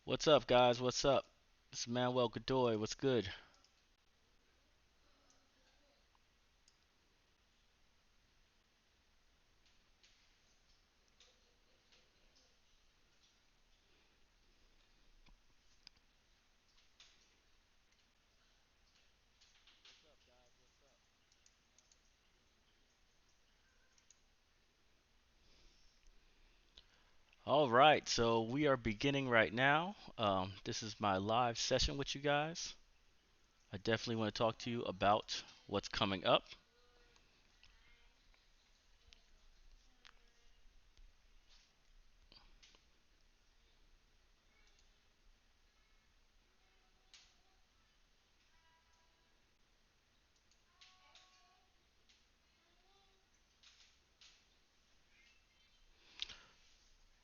What's up, guys? What's up? This is Manuel Godoy. What's good? All right, so we are beginning right now. This is my live session with you guys. I definitely want to talk to you about what's coming up.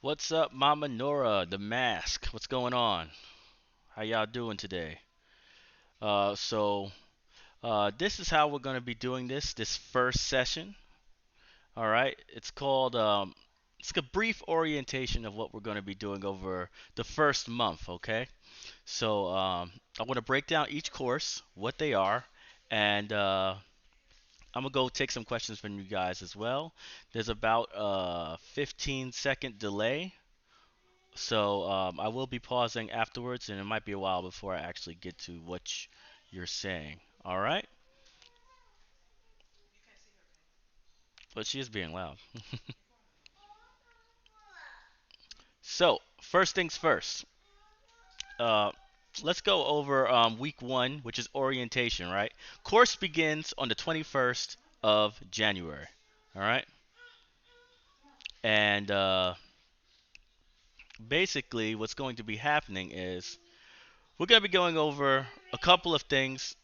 What's up, Mama Nora, the mask? What's going on? How y'all doing today? This is how we're going to be doing this first session. All right, it's a brief orientation of what we're going to be doing over the first month, okay? I want to break down each course, what they are, and I'm gonna go take some questions from you guys as well. There's about a 15-second delay, so I will be pausing afterwards, and it might be a while before I actually get to what you're saying. All right, but she is being loud. So first things first. Uh, let's go over week one, which is orientation. Right, course begins on the 21st of January. All right. And basically, what's going to be happening is we're going to be going over a couple of things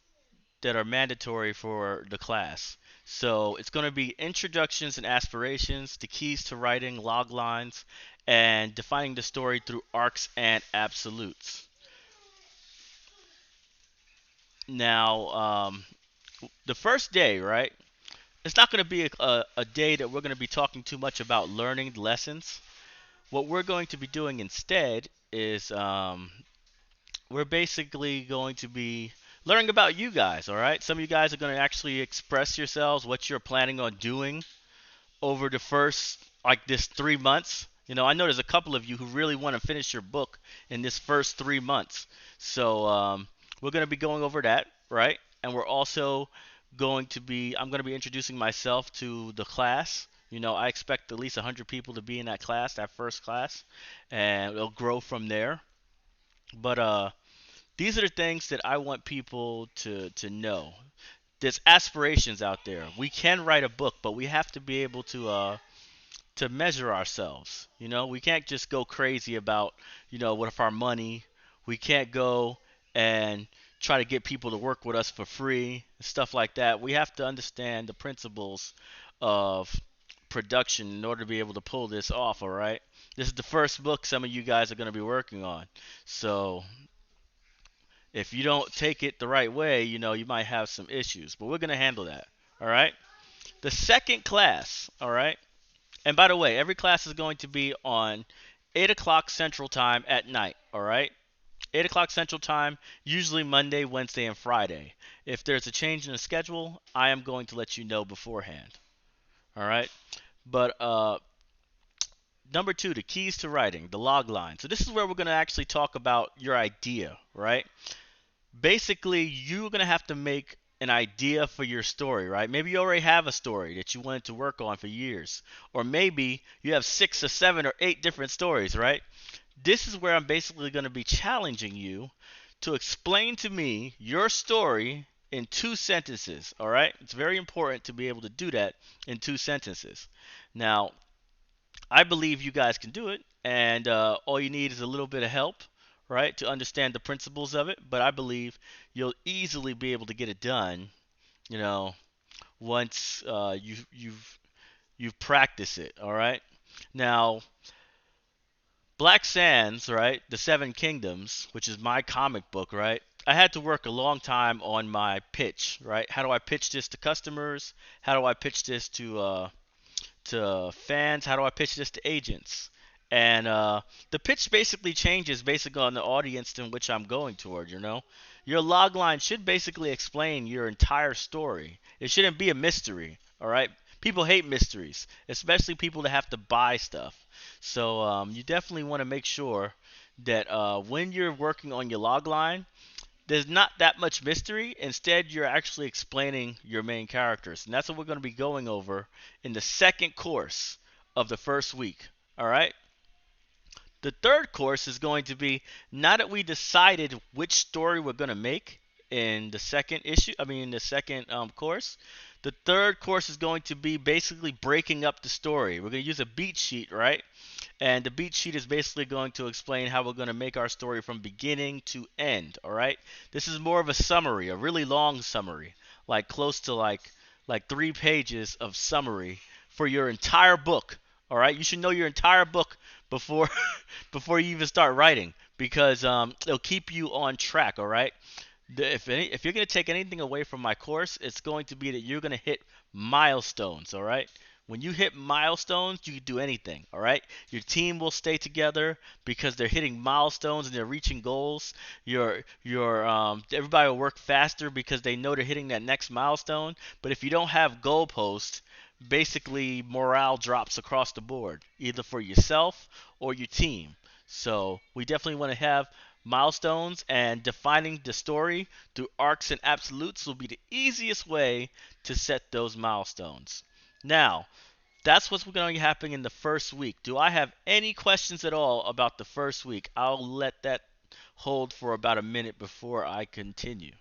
that are mandatory for the class. So it's going to be introductions and aspirations, the keys to writing, log lines, and defining the story through arcs and absolutes. Now, the first day, right? It's not going to be a day that we're going to be talking too much about learning lessons. What we're going to be doing instead is we're basically going to be learning about you guys, all right? Some of you guys are going to actually express yourselves, what you're planning on doing over the first, like this 3 months. I know there's a couple of you who really want to finish your book in this first 3 months. We're going to be going over that, right? And we're also I'm going to be introducing myself to the class. I expect at least 100 people to be in that class, that first class, and it'll grow from there. But these are the things that I want people to know. There's aspirations out there. We can write a book, but we have to be able to measure ourselves. We can't just go crazy about what if our money. We can't go and try to get people to work with us for free and stuff like that. We have to understand the principles of production in order to be able to pull this off. All right. This is the first book some of you guys are going to be working on. So if you don't take it the right way, you might have some issues. But we're going to handle that. All right. The second class, all right. And by the way, every class is going to be on 8 o'clock Central Time at night, all right. 8 o'clock Central Time, usually Monday, Wednesday, and Friday. If there's a change in the schedule, I am going to let you know beforehand. All right. But number two, the keys to writing, the log line. So this is where we're going to actually talk about your idea, right? Basically you're going to have to make an idea for your story, right? Maybe you already have a story that you wanted to work on for years, or maybe you have 6 or 7 or 8 different stories, right? This is where I'm basically going to be challenging you to explain to me your story in 2 sentences, all right? It's very important to be able to do that in 2 sentences. Now, I believe you guys can do it, and all you need is a little bit of help, right, to understand the principles of it. But I believe you'll easily be able to get it done, you know, once you've practiced it. All right. Now, Black Sands, right, the Seven Kingdoms, which is my comic book, right. I had to work a long time on my pitch, right? How do I pitch this to customers? How do I pitch this to fans? How do I pitch this to agents? And the pitch basically changes basically on the audience in which I'm going toward. Your log line should basically explain your entire story. It shouldn't be a mystery. All right. People hate mysteries, especially people that have to buy stuff. So you definitely want to make sure that when you're working on your log line, there's not that much mystery. Instead, you're actually explaining your main characters. And that's what we're going to be going over in the second course of the first week. All right? The third course is going to be, now that we decided which story we're going to make in the second issue, I mean, in the second course, the third course is going to be basically breaking up the story. We're going to use a beat sheet, right? And the beat sheet is basically going to explain how we're going to make our story from beginning to end, all right? This is more of a summary, a really long summary, like close to like 3 pages of summary for your entire book, all right? You should know your entire book before before you even start writing because it'll keep you on track, all right? If you're going to take anything away from my course, it's going to be that you're going to hit milestones, all right? When you hit milestones, you can do anything, all right? Your team will stay together because they're hitting milestones and they're reaching goals. Everybody will work faster because they know they're hitting that next milestone. But if you don't have goalposts, basically morale drops across the board, either for yourself or your team. So we definitely want to have milestones, and defining the story through arcs and absolutes will be the easiest way to set those milestones. Now, that's what's going to be happening in the first week. Do I have any questions at all about the first week? I'll let that hold for about a minute before I continue.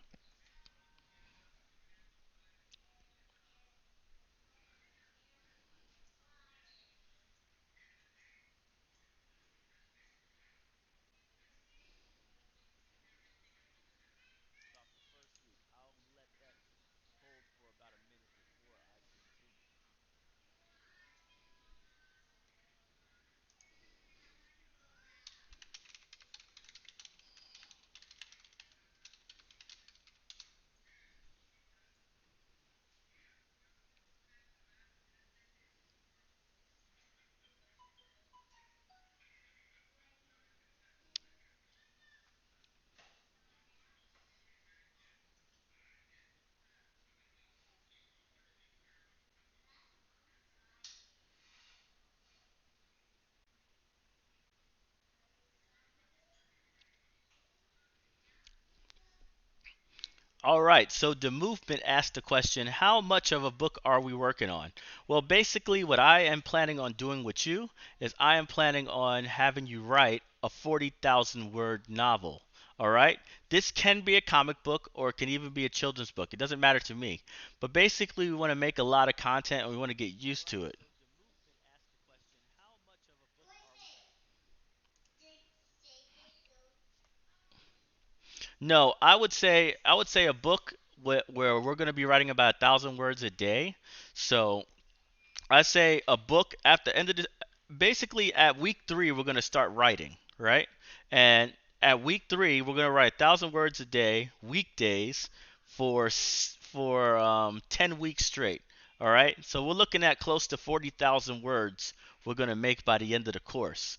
All right, so the movement asked the question, how much of a book are we working on? Well, basically, what I am planning on doing with you is I am planning on having you write a 40,000 word novel. All right? This can be a comic book or it can even be a children's book. It doesn't matter to me. But basically, we want to make a lot of content and we want to get used to it. No, I would say a book where we're going to be writing about 1,000 words a day. So I say a book at the end of the basically at week 3 we're gonna start writing, right? And at week 3 we're gonna write 1,000 words a day, weekdays for 10 weeks straight. All right, so we're looking at close to 40,000 words we're gonna make by the end of the course.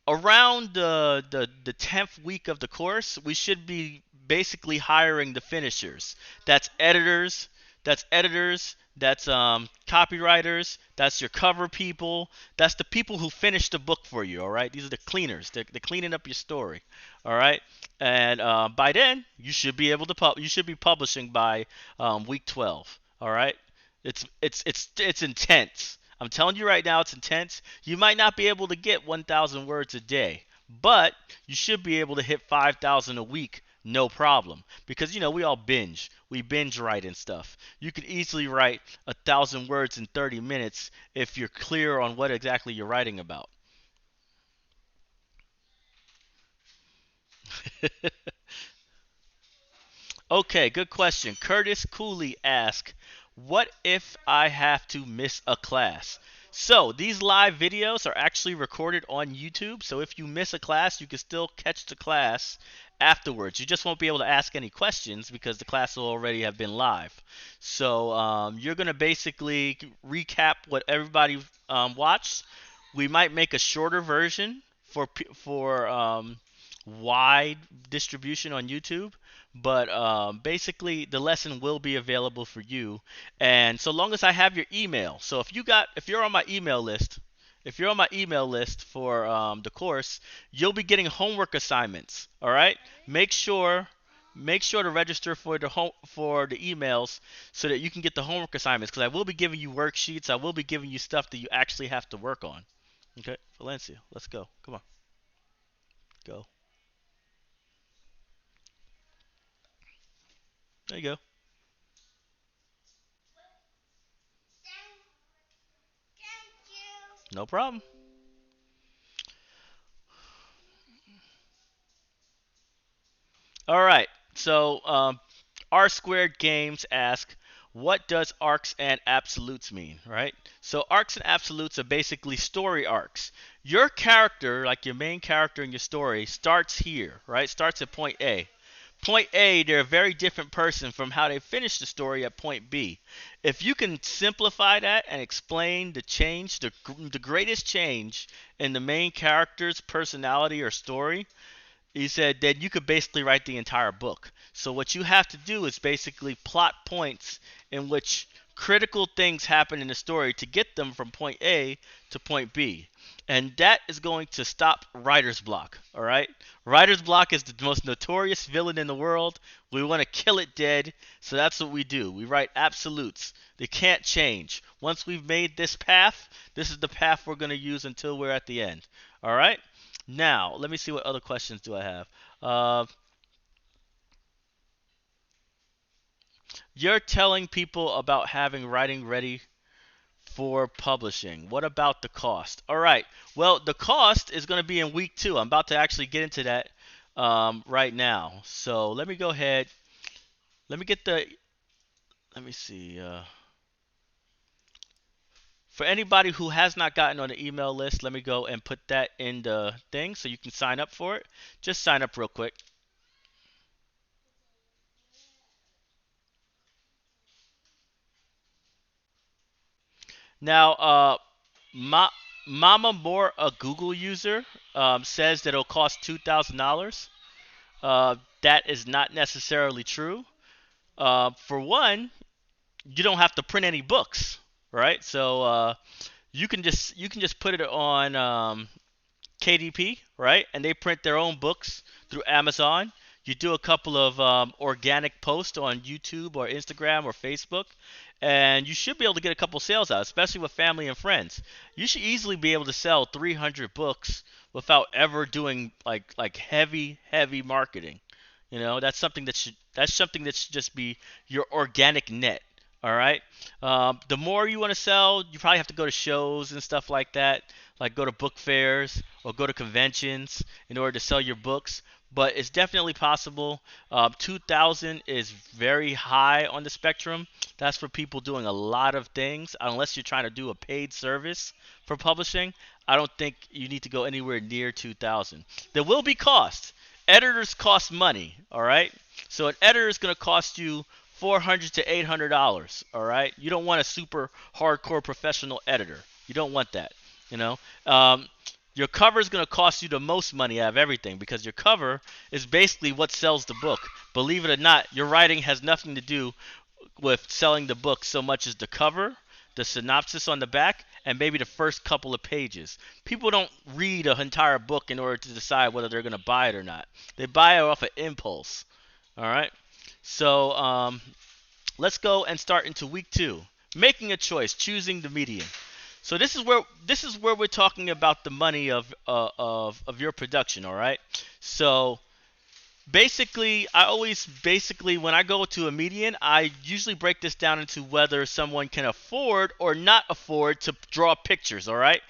Around the 10th week of the course, we should be basically hiring the finishers. That's editors, that's copywriters, that's your cover people, that's the people who finish the book for you. All right, these are the cleaners. They're cleaning up your story. All right, and by then you should be able to you should be publishing by week 12. All right, it's intense. I'm telling you right now, it's intense. You might not be able to get 1,000 words a day, but you should be able to hit 5,000 a week, no problem. Because we all binge. We binge write and stuff. You could easily write 1,000 words in 30 minutes if you're clear on what exactly you're writing about. Okay, good question. Curtis Cooley asked, what if I have to miss a class? So, these live videos are actually recorded on YouTube. So, if you miss a class, you can still catch the class afterwards. You just won't be able to ask any questions because the class will already have been live. So, you're going to basically recap what everybody watched We might make a shorter version for wide distribution on YouTube, but basically the lesson will be available for you, and so long as I have your email. So if you're on my email list, if you're on my email list for the course, you'll be getting homework assignments. All right, make sure make sure to register for the emails so that you can get the homework assignments, because I will be giving you worksheets. I will be giving you stuff that you actually have to work on. Okay, Valencia, let's go. Come on, go. There you go. No problem. All right. So, Rsquared Games ask, what does arcs and absolutes mean? Right. So, arcs and absolutes are basically story arcs. Your character, like your main character in your story, starts here. Right. Starts at point A. Point A, they're a very different person from how they finish the story at point B. If you can simplify that and explain the change, the greatest change in the main character's personality or story, he said that you could basically write the entire book. So what you have to do is basically plot points in which critical things happen in the story to get them from point A to point B. And that is going to stop writer's block. All right? Writer's block is the most notorious villain in the world. We want to kill it dead. So that's what we do. We write absolutes. They can't change. Once we've made this path, this is the path we're going to use until we're at the end. All right? Now, let me see what other questions do I have. You're telling people about having writing ready for publishing. What about the cost? All right. Well, the cost is going to be in week 2. I'm about to actually get into that right now. So let me go ahead. Let me get the. Let me see. For anybody who has not gotten on the email list, let me go and put that in the thing so you can sign up for it. Just sign up real quick. Now, Ma- Mama Moore, a Google user, says that it'll cost $2,000. That is not necessarily true. For one, you don't have to print any books, right? So you can just put it on KDP, right? And they print their own books through Amazon. You do a couple of organic posts on YouTube or Instagram or Facebook, and you should be able to get a couple sales out, especially with family and friends. You should easily be able to sell 300 books without ever doing like heavy marketing. That's something that should just be your organic net. All right. The more you want to sell, you probably have to go to shows and stuff like that, like go to book fairs or go to conventions in order to sell your books. But it's definitely possible. 2,000 is very high on the spectrum. That's for people doing a lot of things. Unless you're trying to do a paid service for publishing, I don't think you need to go anywhere near 2,000. There will be cost. Editors cost money. All right. So an editor is going to cost you $400 to $800. All right. You don't want a super hardcore professional editor. You don't want that. You know. Your cover is going to cost you the most money out of everything, because your cover is basically what sells the book. Believe it or not, your writing has nothing to do with selling the book so much as the cover, the synopsis on the back, and maybe the first couple of pages. People don't read an entire book in order to decide whether they're going to buy it or not. They buy it off of impulse. All right. So let's go and start into week 2. Making a choice, choosing the medium. So this is where we're talking about the money of your production. All right. So basically, when I go to a median, I usually break this down into whether someone can afford or not afford to draw pictures. All right.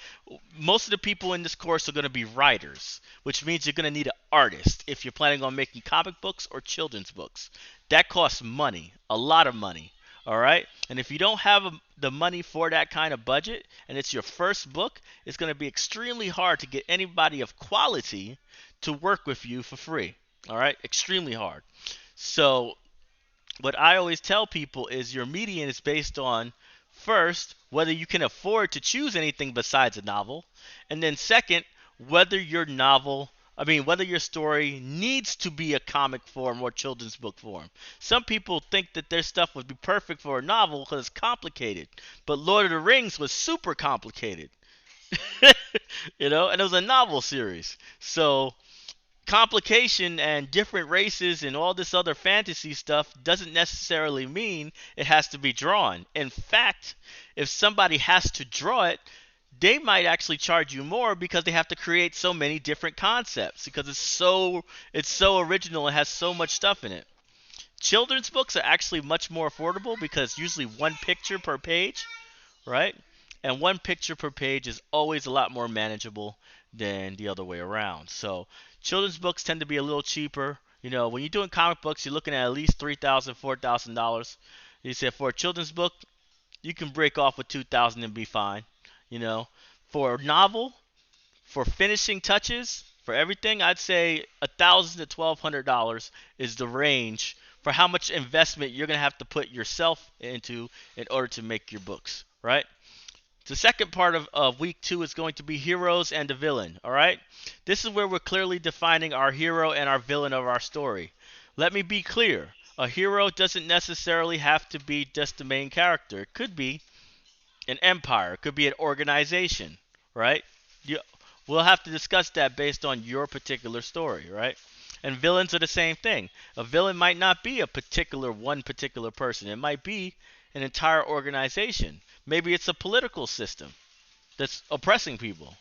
Most of the people in this course are going to be writers, which means you're going to need an artist if you're planning on making comic books or children's books. That costs money, a lot of money. All right. And if you don't have the money for that kind of budget, and it's your first book, it's going to be extremely hard to get anybody of quality to work with you for free. All right. Extremely hard. So what I always tell people is your median is based on First, whether you can afford to choose anything besides a novel, and then second, whether your novel whether your story needs to be a comic form or children's book form. Some people think that their stuff would be perfect for a novel because it's complicated, but Lord of the Rings was super complicated. And it was a novel series. So complication and different races and all this other fantasy stuff doesn't necessarily mean it has to be drawn. In fact, if somebody has to draw it, they might actually charge you more because they have to create so many different concepts because it's so original and has so much stuff in it. Children's books are actually much more affordable because usually one picture per page, right? And one picture per page is always a lot more manageable than the other way around. So children's books tend to be a little cheaper. When you're doing comic books, you're looking at least $3,000, $4,000. You said for a children's book, you can break off with 2,000 and be fine. You know, for a novel, for finishing touches, for everything, I'd say $1,000 to $1,200 is the range for how much investment you're gonna have to put yourself into in order to make your books, right? The second part of week two is going to be heroes and the villain. All right, this is where we're clearly defining our hero and our villain of our story. Let me be clear: a hero doesn't necessarily have to be just the main character. It could be an empire. It could be an organization. Right? You, we'll have to discuss that based on your particular story. Right? And villains are the same thing. A villain might not be a one particular person. It might be an entire organization. Maybe it's a political system that's oppressing people.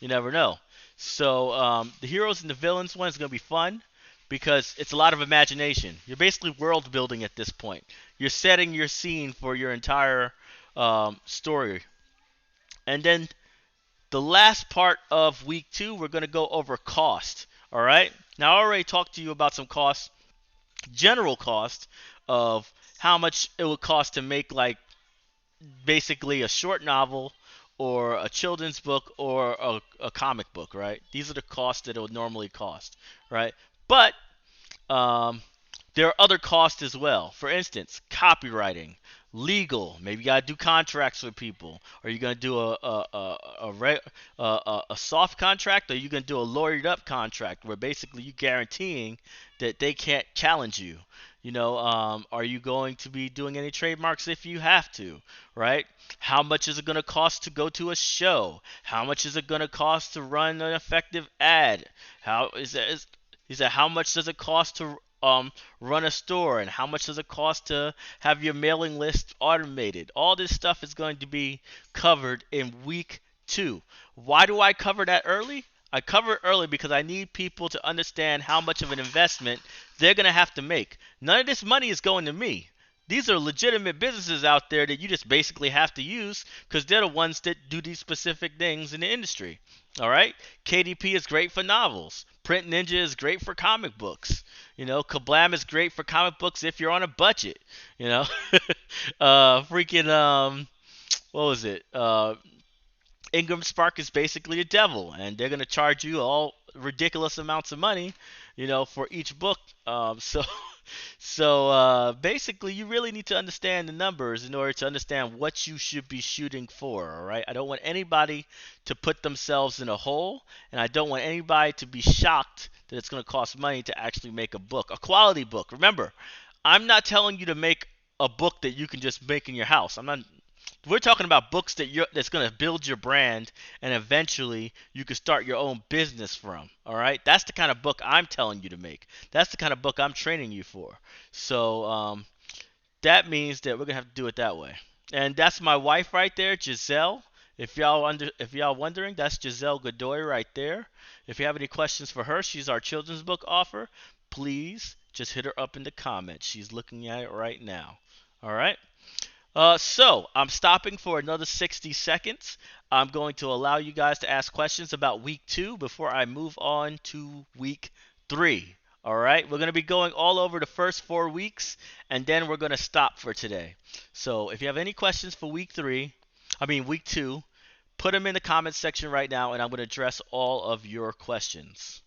You never know. So the heroes and the villains one is going to be fun because it's a lot of imagination. You're basically world building at this point. You're setting your scene for your entire story. And then the last part of week two, we're going to go over cost. All right. Now I already talked to you about some costs, general cost of how much it would cost to make like basically a short novel or a children's book or a comic book, right? These are the costs that it would normally cost, right? But um, there are other costs as well. For instance, copywriting, legal. Maybe you gotta do contracts with people. Are you gonna do a soft contract, or are you gonna do a lawyered up contract where basically you guaranteeing that they can't challenge you? Are you going to be doing any trademarks if you have to, right? How much is it going to cost to go to a show? How much is it going to cost to run an effective ad? How is that how much does it cost to run a store, and how much does it cost to have your mailing list automated? All this stuff is going to be covered in week two. Why do I cover that early? I cover it early because I need people to understand how much of an investment they're going to have to make. None of this money is going to me. These are legitimate businesses out there that you just basically have to use because they're the ones that do these specific things in the industry. All right? KDP is great for novels. Print Ninja is great for comic books. Kablam is great for comic books if you're on a budget. You know, freaking what was it? Ingram Spark is basically the devil, and they're gonna charge you all ridiculous amounts of money, for each book. So basically, you really need to understand the numbers in order to understand what you should be shooting for. All right, I don't want anybody to put themselves in a hole, and I don't want anybody to be shocked that it's gonna cost money to actually make a book, a quality book. Remember, I'm not telling you to make a book that you can just make in your house. I'm not We're talking about books that's going to build your brand, and eventually you can start your own business from. All right, that's the kind of book I'm telling you to make. That's the kind of book I'm training you for. So that means that we're gonna have to do it that way. And that's my wife right there, Giselle. If y'all wondering, that's Giselle Godoy right there. If you have any questions for her, she's our children's book author. Please just hit her up in the comments. She's looking at it right now. All right. So I'm stopping for another 60 seconds. I'm going to allow you guys to ask questions about week two before I move on to week three. All right, we're going to be going all over the first 4 weeks, and then we're going to stop for today. So if you have any questions for week two, put them in the comments section right now, and I'm going to address all of your questions.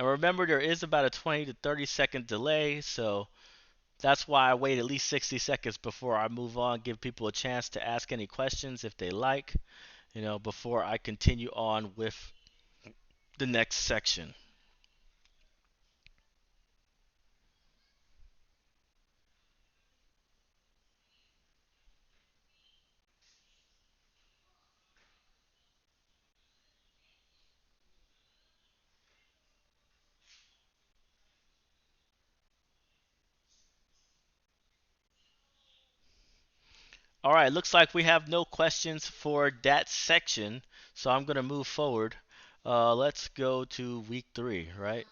And remember, there is about a 20 to 30-second delay, so that's why I wait at least 60 seconds before I move on, give people a chance to ask any questions if they like, before I continue on with the next section. All right, looks like we have no questions for that section, so I'm going to move forward. Let's go to week 3, right?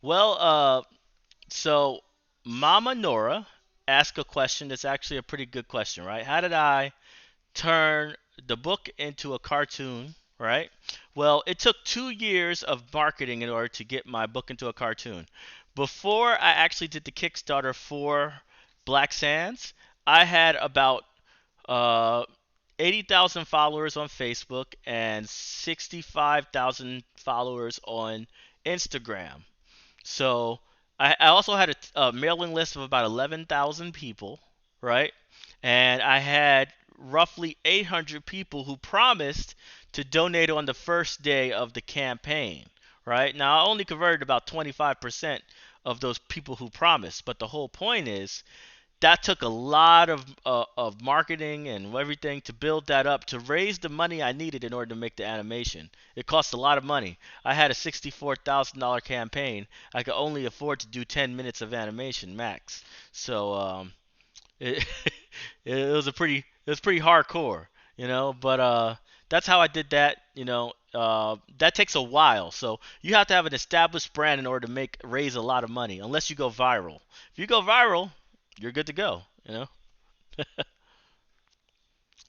Well, so Mama Nora asked a question that's actually a pretty good question, right? How did I turn the book into a cartoon, right? Well, it took 2 years of marketing in order to get my book into a cartoon. Before I actually did the Kickstarter for Black Sands, I had about uh, 80,000 followers on Facebook and 65,000 followers on Instagram. So I also had a mailing list of about 11,000 people, right? And I had roughly 800 people who promised to donate on the first day of the campaign, right? Now, I only converted about 25% of those people who promised, but the whole point is that took a lot of marketing and everything to build that up to raise the money I needed in order to make the animation. It cost a lot of money. I had a $64,000 campaign. I could only afford to do 10 minutes of animation max. So it it was pretty hardcore, But that's how I did that. That takes a while. So you have to have an established brand in order to raise a lot of money, unless you go viral. If you go viral, you're good to go.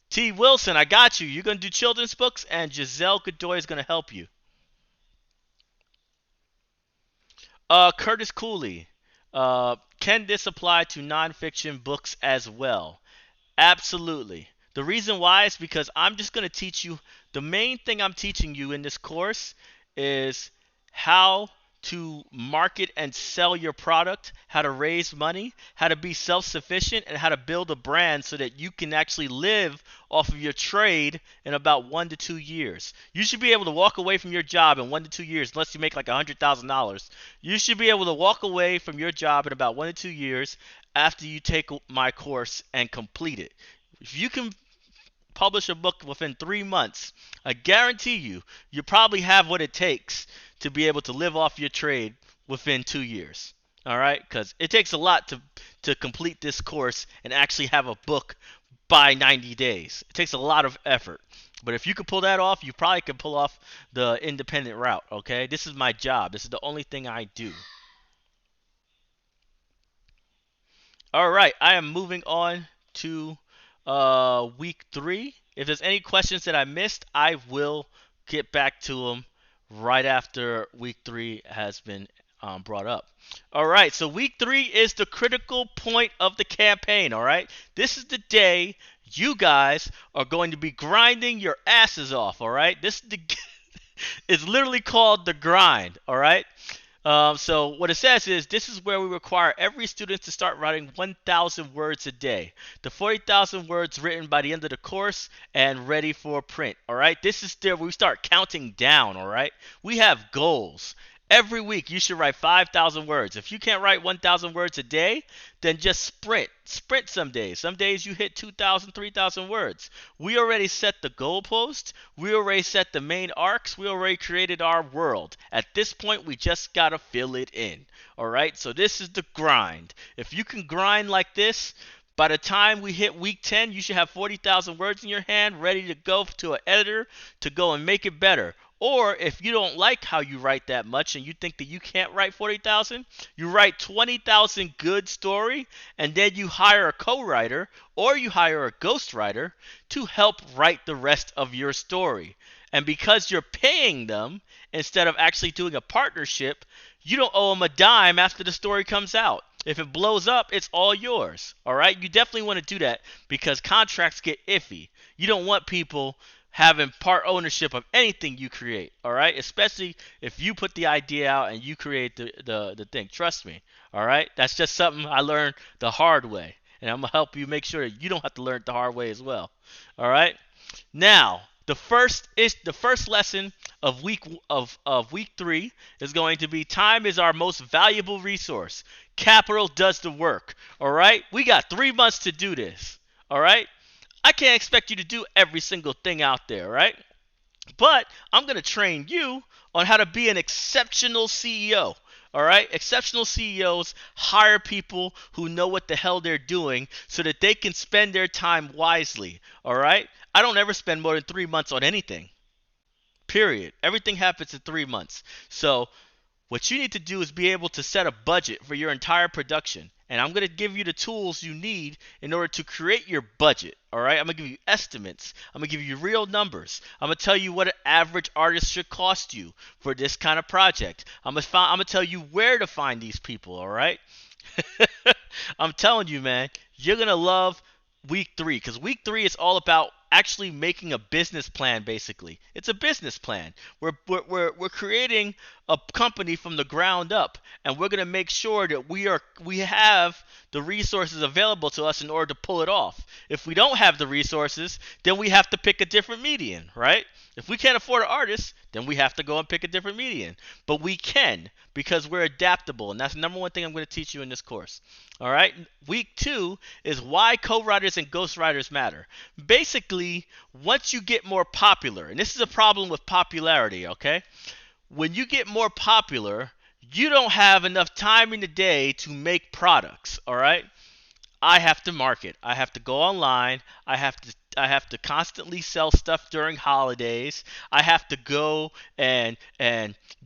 T. Wilson, I got you. You're gonna do children's books, and Giselle Godoy is gonna help you. Curtis Cooley. Can this apply to nonfiction books as well? Absolutely. The reason why is because I'm just going to teach you the main thing I'm teaching you in this course is how to market and sell your product, how to raise money, how to be self sufficient, and how to build a brand so that you can actually live off of your trade in about 1 to 2 years. You should be able to walk away from your job in 1 to 2 years, unless you make like $100,000. You should be able to walk away from your job in about 1 to 2 years after you take my course and complete it. If you can publish a book within 3 months, I guarantee you probably have what it takes to be able to live off your trade within 2 years. All right, because it takes a lot to complete this course and actually have a book by 90 days. It takes a lot of effort. But if you can pull that off, you probably can pull off the independent route. Okay, this is my job. This is the only thing I do. All right, I am moving on to week 3. If there's any questions that I missed, I will get back to them right after week 3 has been brought up. All right, so week 3 is the critical point of the campaign. All right, this is the day you guys are going to be grinding your asses off. All right, this is the it's literally called the grind. All right. So what it says is this is where we require every student to start writing 1,000 words a day. The 40,000 words written by the end of the course and ready for print. All right. This is where we start counting down. All right. We have goals. Every week you should write 5,000 words. If you can't write 1,000 words a day, then just sprint. sprint some days. Some days you hit 2,000, 3,000 words. We already set the goalpost. We already set the main arcs. We already created our world. At this point, we just got to fill it in. All right? So this is the grind. If you can grind like this, by the time we hit week 10, you should have 40,000 words in your hand ready to go to an editor to go and make it better. Or if you don't like how you write that much and you think that you can't write 40,000, you write 20,000 good story and then you hire a co-writer or you hire a ghostwriter to help write the rest of your story. And because you're paying them instead of actually doing a partnership, you don't owe them a dime after the story comes out. If it blows up, it's all yours. All right? You definitely want to do that because contracts get iffy. You don't want people having part ownership of anything you create. All right? Especially if you put the idea out and you create the thing. Trust me. All right? That's just something I learned the hard way. And I'm going to help you make sure that you don't have to learn it the hard way as well. All right? Now, the first lesson of week 3 is going to be time is our most valuable resource. Capital does the work. All right? We got 3 months to do this. All right? I can't expect you to do every single thing out there, right? But I'm going to train you on how to be an exceptional CEO. All right? Exceptional CEOs hire people who know what the hell they're doing so that they can spend their time wisely. All right? I don't ever spend more than 3 months on anything. Period. Everything happens in 3 months. So what you need to do is be able to set a budget for your entire production. And I'm going to give you the tools you need in order to create your budget. All right? I'm going to give you estimates. I'm going to give you real numbers. I'm going to tell you what an average artist should cost you for this kind of project. I'm going to tell you where to find these people. All right? I'm telling you, man, you're going to love week 3 because week 3 is all about actually making a business plan. Basically, it's a business plan. We're creating a company from the ground up, and we're gonna make sure that we have the resources available to us in order to pull it off. If we don't have the resources, then we have to pick a different median, right? If we can't afford an artist, then we have to go and pick a different median. But we can because we're adaptable, and that's the number one thing I'm going to teach you in this course. All right? Week 2 is why co-writers and ghostwriters matter. Basically, once you get more popular, and this is a problem with popularity, okay? When you get more popular, you don't have enough time in the day to make products, all right? I have to market. I have to go online. I have to constantly sell stuff during holidays. I have to go and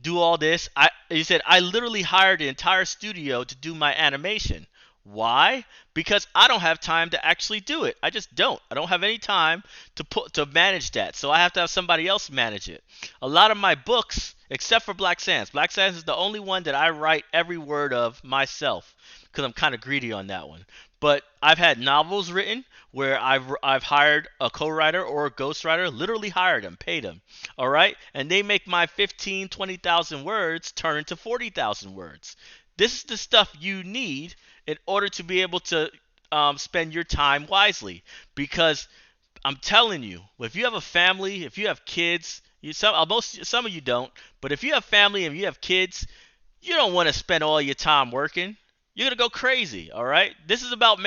do all this. He said I literally hired the entire studio to do my animation. Why? Because I don't have time to actually do it. I just don't. I don't have any time to manage that. So I have to have somebody else manage it. A lot of my books, except for Black Sands. Black Sands is the only one that I write every word of myself because I'm kind of greedy on that one. But I've had novels written where I've hired a co-writer or a ghostwriter, literally hired them, paid them, all right? And they make my 15, 20,000 words turn into 40,000 words. This is the stuff you need in order to be able to spend your time wisely. Because I'm telling you, if you have a family, if you have kids, some of you don't, but if you have family and you have kids, you don't want to spend all your time working. You're going to go crazy, all right? This is about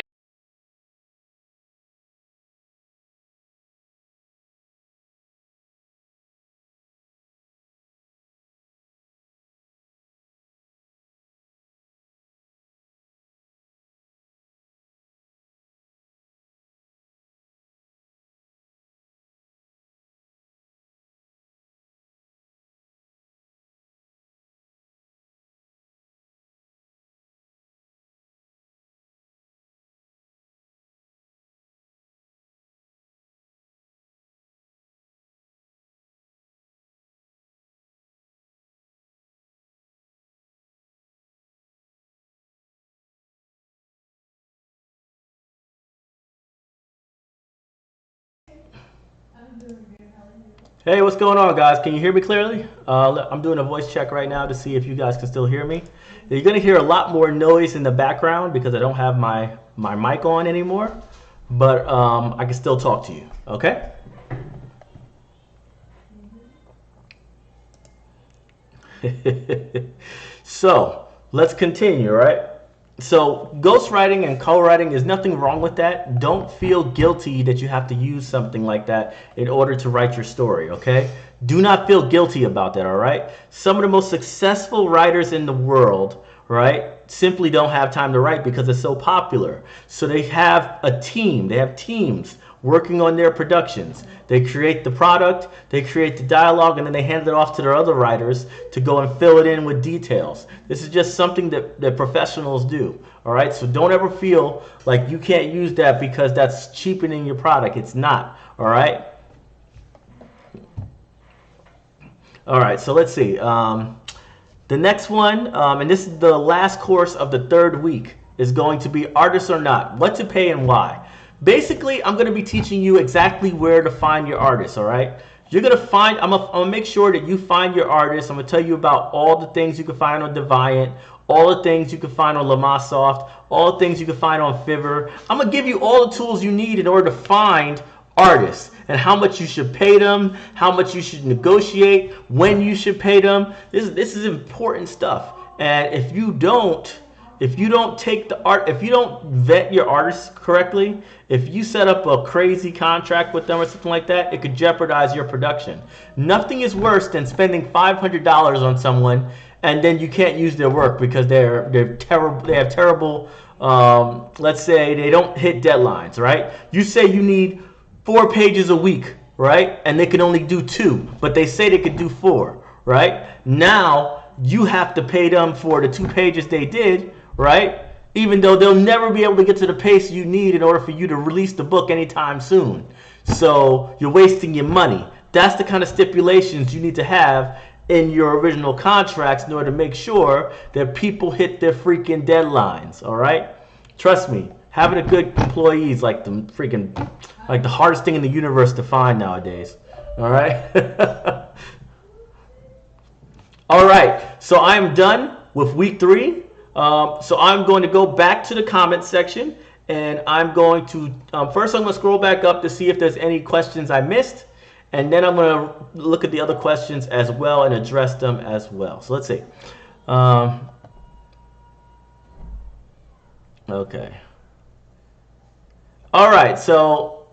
Hey, what's going on, guys? Can you hear me clearly? I'm doing a voice check right now to see if you guys can still hear me. You're going to hear a lot more noise in the background because I don't have my mic on anymore, but I can still talk to you, okay? So, let's continue, right? So ghostwriting and co-writing, is nothing wrong with that. Don't feel guilty that you have to use something like that in order to write your story, okay? Do not feel guilty about that, all right? Some of the most successful writers in the world, right, simply don't have time to write because it's so popular. So they have a team, they have teams working on their productions. They create the product, they create the dialogue, and then they hand it off to their other writers to go and fill it in with details. This is just something that professionals do. All right, so don't ever feel like you can't use that because that's cheapening your product. It's not. All right. All right, so let's see. The next one, and this is the last course of the third week, is going to be Artists or Not, What to Pay and Why. Basically, I'm going to be teaching you exactly where to find your artists, all right? You're going to find, I'm going to make sure that you find your artists. I'm going to tell you about all the things you can find on Deviant, all the things you can find on Lamasoft, all the things you can find on Fiverr. I'm going to give you all the tools you need in order to find artists and how much you should pay them, how much you should negotiate, when you should pay them. This is important stuff. And if you don't take the art, if you don't vet your artists correctly, if you set up a crazy contract with them or something like that, it could jeopardize your production. Nothing is worse than spending $500 on someone and then you can't use their work because they're terrible. They have terrible. Let's say they don't hit deadlines, right? You say you need 4 pages a week, right? And they can only do 2, but they say they could do 4, right? Now you have to pay them for the 2 pages they did, right? Even though they'll never be able to get to the pace you need in order for you to release the book anytime soon. So you're wasting your money. That's the kind of stipulations you need to have in your original contracts in order to make sure that people hit their freaking deadlines, all right? Trust me, having a good employee is like the hardest thing in the universe to find nowadays, all right? All right, so I'm done with week 3. So I'm going to go back to the comment section, and I'm going to first I'm going to scroll back up to see if there's any questions I missed, and then I'm going to look at the other questions as well and address them as well. So let's see. Okay. All right. So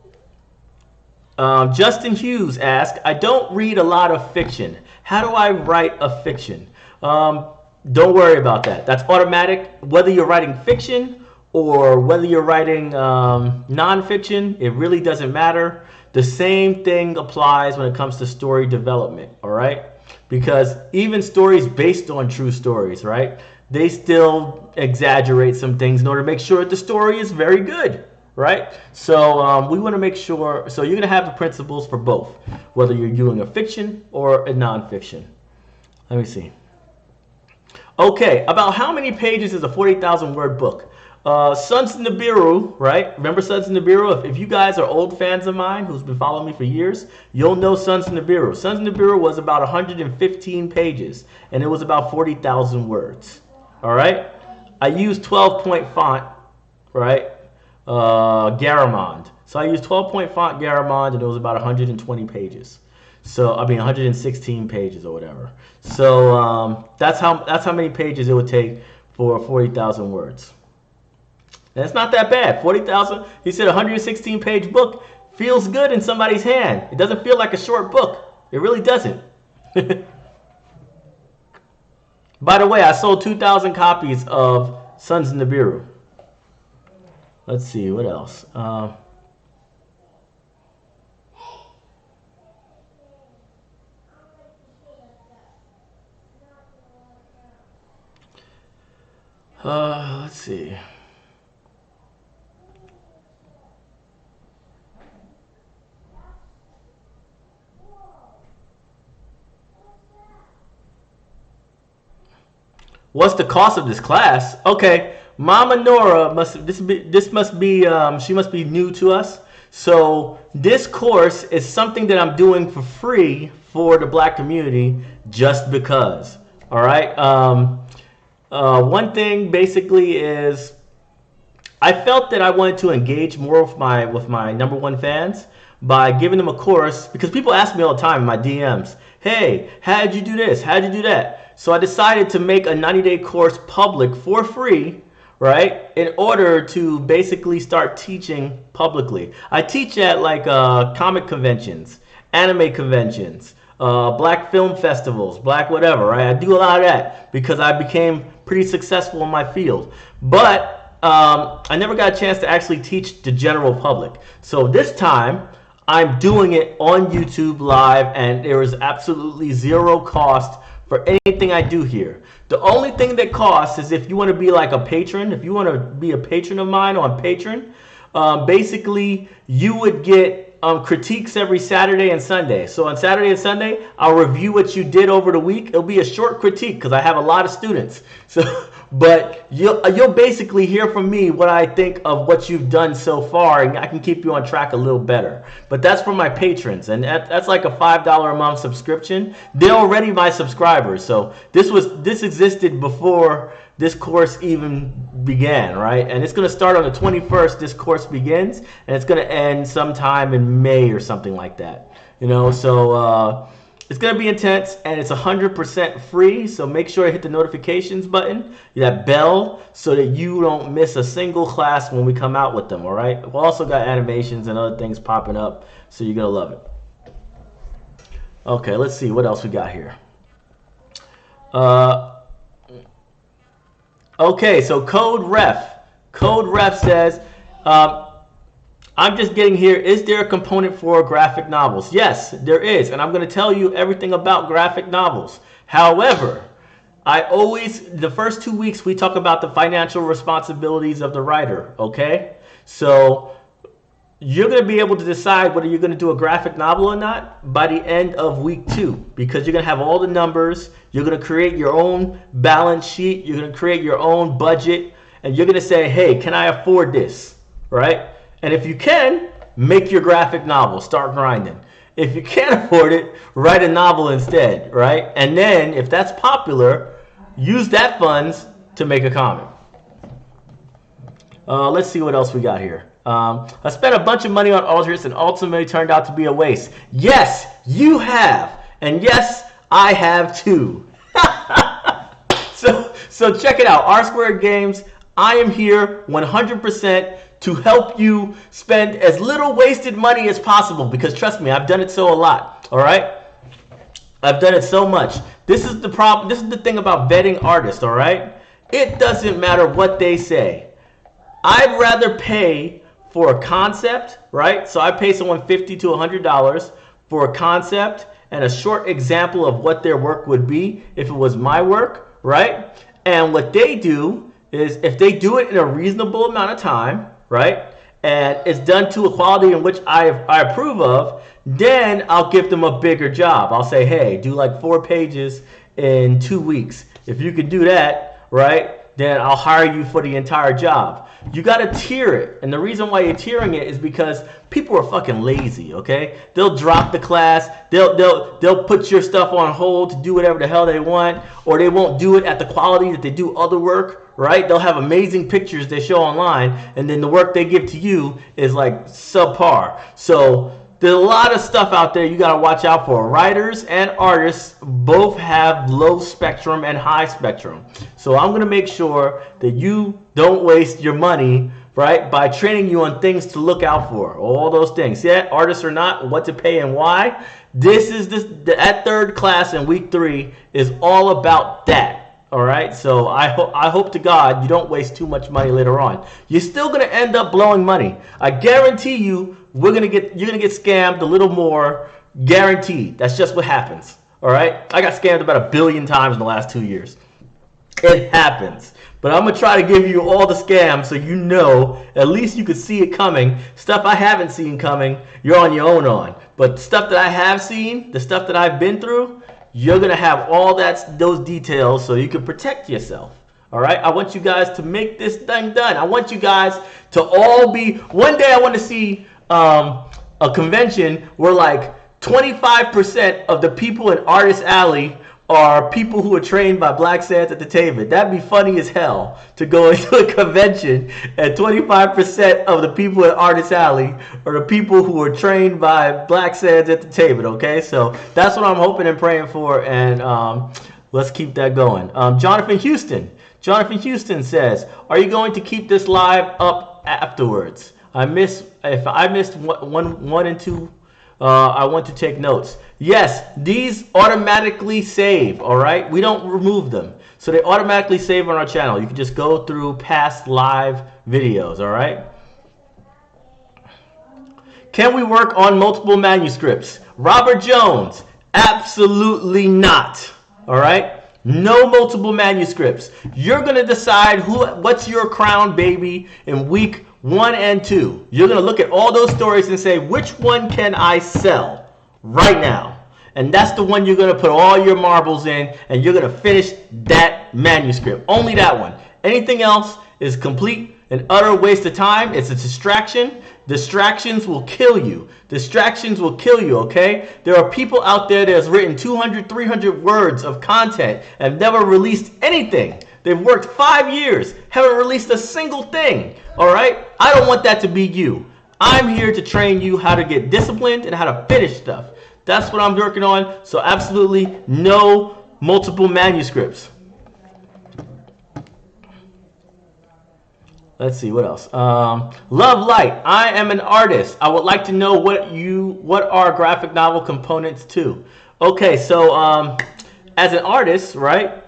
Justin Hughes asked, I don't read a lot of fiction. How do I write a fiction? Don't worry about that. That's automatic. Whether you're writing fiction or whether you're writing nonfiction, it really doesn't matter. The same thing applies when it comes to story development, all right? Because even stories based on true stories, right? They still exaggerate some things in order to make sure that the story is very good, right? So we want to make sure, so you're going to have the principles for both, whether you're doing a fiction or a nonfiction. Let me see. Okay, about how many pages is a 40,000 word book? Sons in Nibiru, right? Remember Sons in Nibiru? If you guys are old fans of mine who's been following me for years, you'll know Sons in Nibiru. Sons in Nibiru was about 115 pages, and it was about 40,000 words. All right? I used 12-point font, right? Garamond. So I used 12-point font Garamond, and it was about 120 pages. So 116 pages or whatever. So that's how many pages it would take for 40,000 words. And it's not that bad. 40,000. He said 116 page book feels good in somebody's hand. It doesn't feel like a short book. It really doesn't. By the way, I sold 2,000 copies of Sons in Nibiru. Let's see what else. Let's see. What's the cost of this class? Okay, Mama Nora must be she must be new to us. So this course is something that I'm doing for free for the Black community just because. All right. One thing basically is I felt that I wanted to engage more with my #1 fans by giving them a course, because people ask me all the time in my DMs, hey, how did you do this? How did you do that? So I decided to make a 90-day course public for free, right? In order to basically start teaching publicly. I teach at like comic conventions, anime conventions, black film festivals, black whatever, right? I do a lot of that because I became pretty successful in my field. But I never got a chance to actually teach the general public. So this time, I'm doing it on YouTube live, and there is absolutely zero cost for anything I do here. The only thing that costs is if you want to be like a patron, if you want to be a patron of mine on Patreon, basically you would get critiques every Saturday and Sunday. So on Saturday and Sunday, I'll review what you did over the week. It'll be a short critique because I have a lot of students. So, but you'll basically hear from me what I think of what you've done so far, and I can keep you on track a little better. But that's for my patrons, and that's like a $5 a month subscription. They're already my subscribers, so this existed before this course even began, right? And it's going to start on the 21st. This course begins, and it's going to end sometime in May or something like that. So it's going to be intense, and it's 100% free. So make sure you hit the notifications button, that bell, so that you don't miss a single class when we come out with them. All right. We've also got animations and other things popping up, so you're going to love it. Okay, let's see what else we got here. Okay, so Code Ref says, I'm just getting here. Is there a component for graphic novels? Yes, there is, and I'm going to tell you everything about graphic novels. However, the first 2 weeks we talk about the financial responsibilities of the writer, okay? So you're going to be able to decide whether you're going to do a graphic novel or not by the end of week 2, because you're going to have all the numbers. You're going to create your own balance sheet. You're going to create your own budget, and you're going to say, hey, can I afford this, right? And if you can, make your graphic novel. Start grinding. If you can't afford it, write a novel instead, right? And then, if that's popular, use that funds to make a comic. Let's see what else we got here. I spent a bunch of money on alternatives and ultimately turned out to be a waste. Yes, you have. And yes, I have too. So check it out. Rsquared Games, I am here 100% to help you spend as little wasted money as possible, because trust me, I've done it so a lot. All right? I've done it so much. This is the problem. This is the thing about vetting artists, all right? It doesn't matter what they say. I'd rather pay for a concept, right? So I pay someone $50 to $100 for a concept and a short example of what their work would be if it was my work, right? And what they do is, if they do it in a reasonable amount of time, right, and it's done to a quality in which I approve of, then I'll give them a bigger job. I'll say, hey, do like 4 pages in 2 weeks. If you can do that, right, then I'll hire you for the entire job. You got to tier it. And the reason why you're tiering it is because people are fucking lazy, okay? They'll drop the class. They'll put your stuff on hold to do whatever the hell they want, or they won't do it at the quality that they do other work, right? They'll have amazing pictures they show online, and then the work they give to you is like subpar. So there's a lot of stuff out there you got to watch out for. Writers and artists both have low spectrum and high spectrum. So I'm going to make sure that you don't waste your money, right, by training you on things to look out for. All those things. Yeah, artists or not, what to pay and why. That third class in week 3 is all about that. All right, so I hope to God you don't waste too much money later on. You're still going to end up blowing money. I guarantee you you're gonna get scammed a little more, guaranteed. That's just what happens. All right, I got scammed about 1 billion times in the last 2 years. It happens. But I'm gonna try to give you all the scams so you know, at least you could see it coming. Stuff I haven't seen coming, you're on your own on. But stuff that I have seen, the stuff that I've been through, you're gonna have all those details so you can protect yourself. All right, I want you guys to make this thing done. I want you guys to all be. One day I want to see a convention where like 25% of the people in Artist Alley are people who are trained by Black Sands at the table. That'd be funny as hell to go into a convention and 25% of the people in Artist Alley are the people who are trained by Black Sands at the table, okay? So that's what I'm hoping and praying for, and let's keep that going. Jonathan Houston, Jonathan Houston says, are you going to keep this live up afterwards? If I missed one and two, I want to take notes. Yes, these automatically save, all right? We don't remove them. So they automatically save on our channel. You can just go through past live videos, all right? Can we work on multiple manuscripts? Robert Jones, absolutely not, all right? No multiple manuscripts. You're going to decide what's your crown baby in week 1 and 2. You're going to look at all those stories and say, which one can I sell right now? And that's the one you're going to put all your marbles in, and you're going to finish that manuscript. Only that one. Anything else is complete and utter waste of time. It's a distraction. Distractions will kill you. Distractions will kill you, okay? There are people out there that has written 200, 300 words of content and never released anything. They've worked 5 years, haven't released a single thing, all right? I don't want that to be you. I'm here to train you how to get disciplined and how to finish stuff. That's what I'm working on, so absolutely no multiple manuscripts. Let's see, what else? Love Light, I am an artist. I would like to know what are graphic novel components too. Okay, so as an artist, right,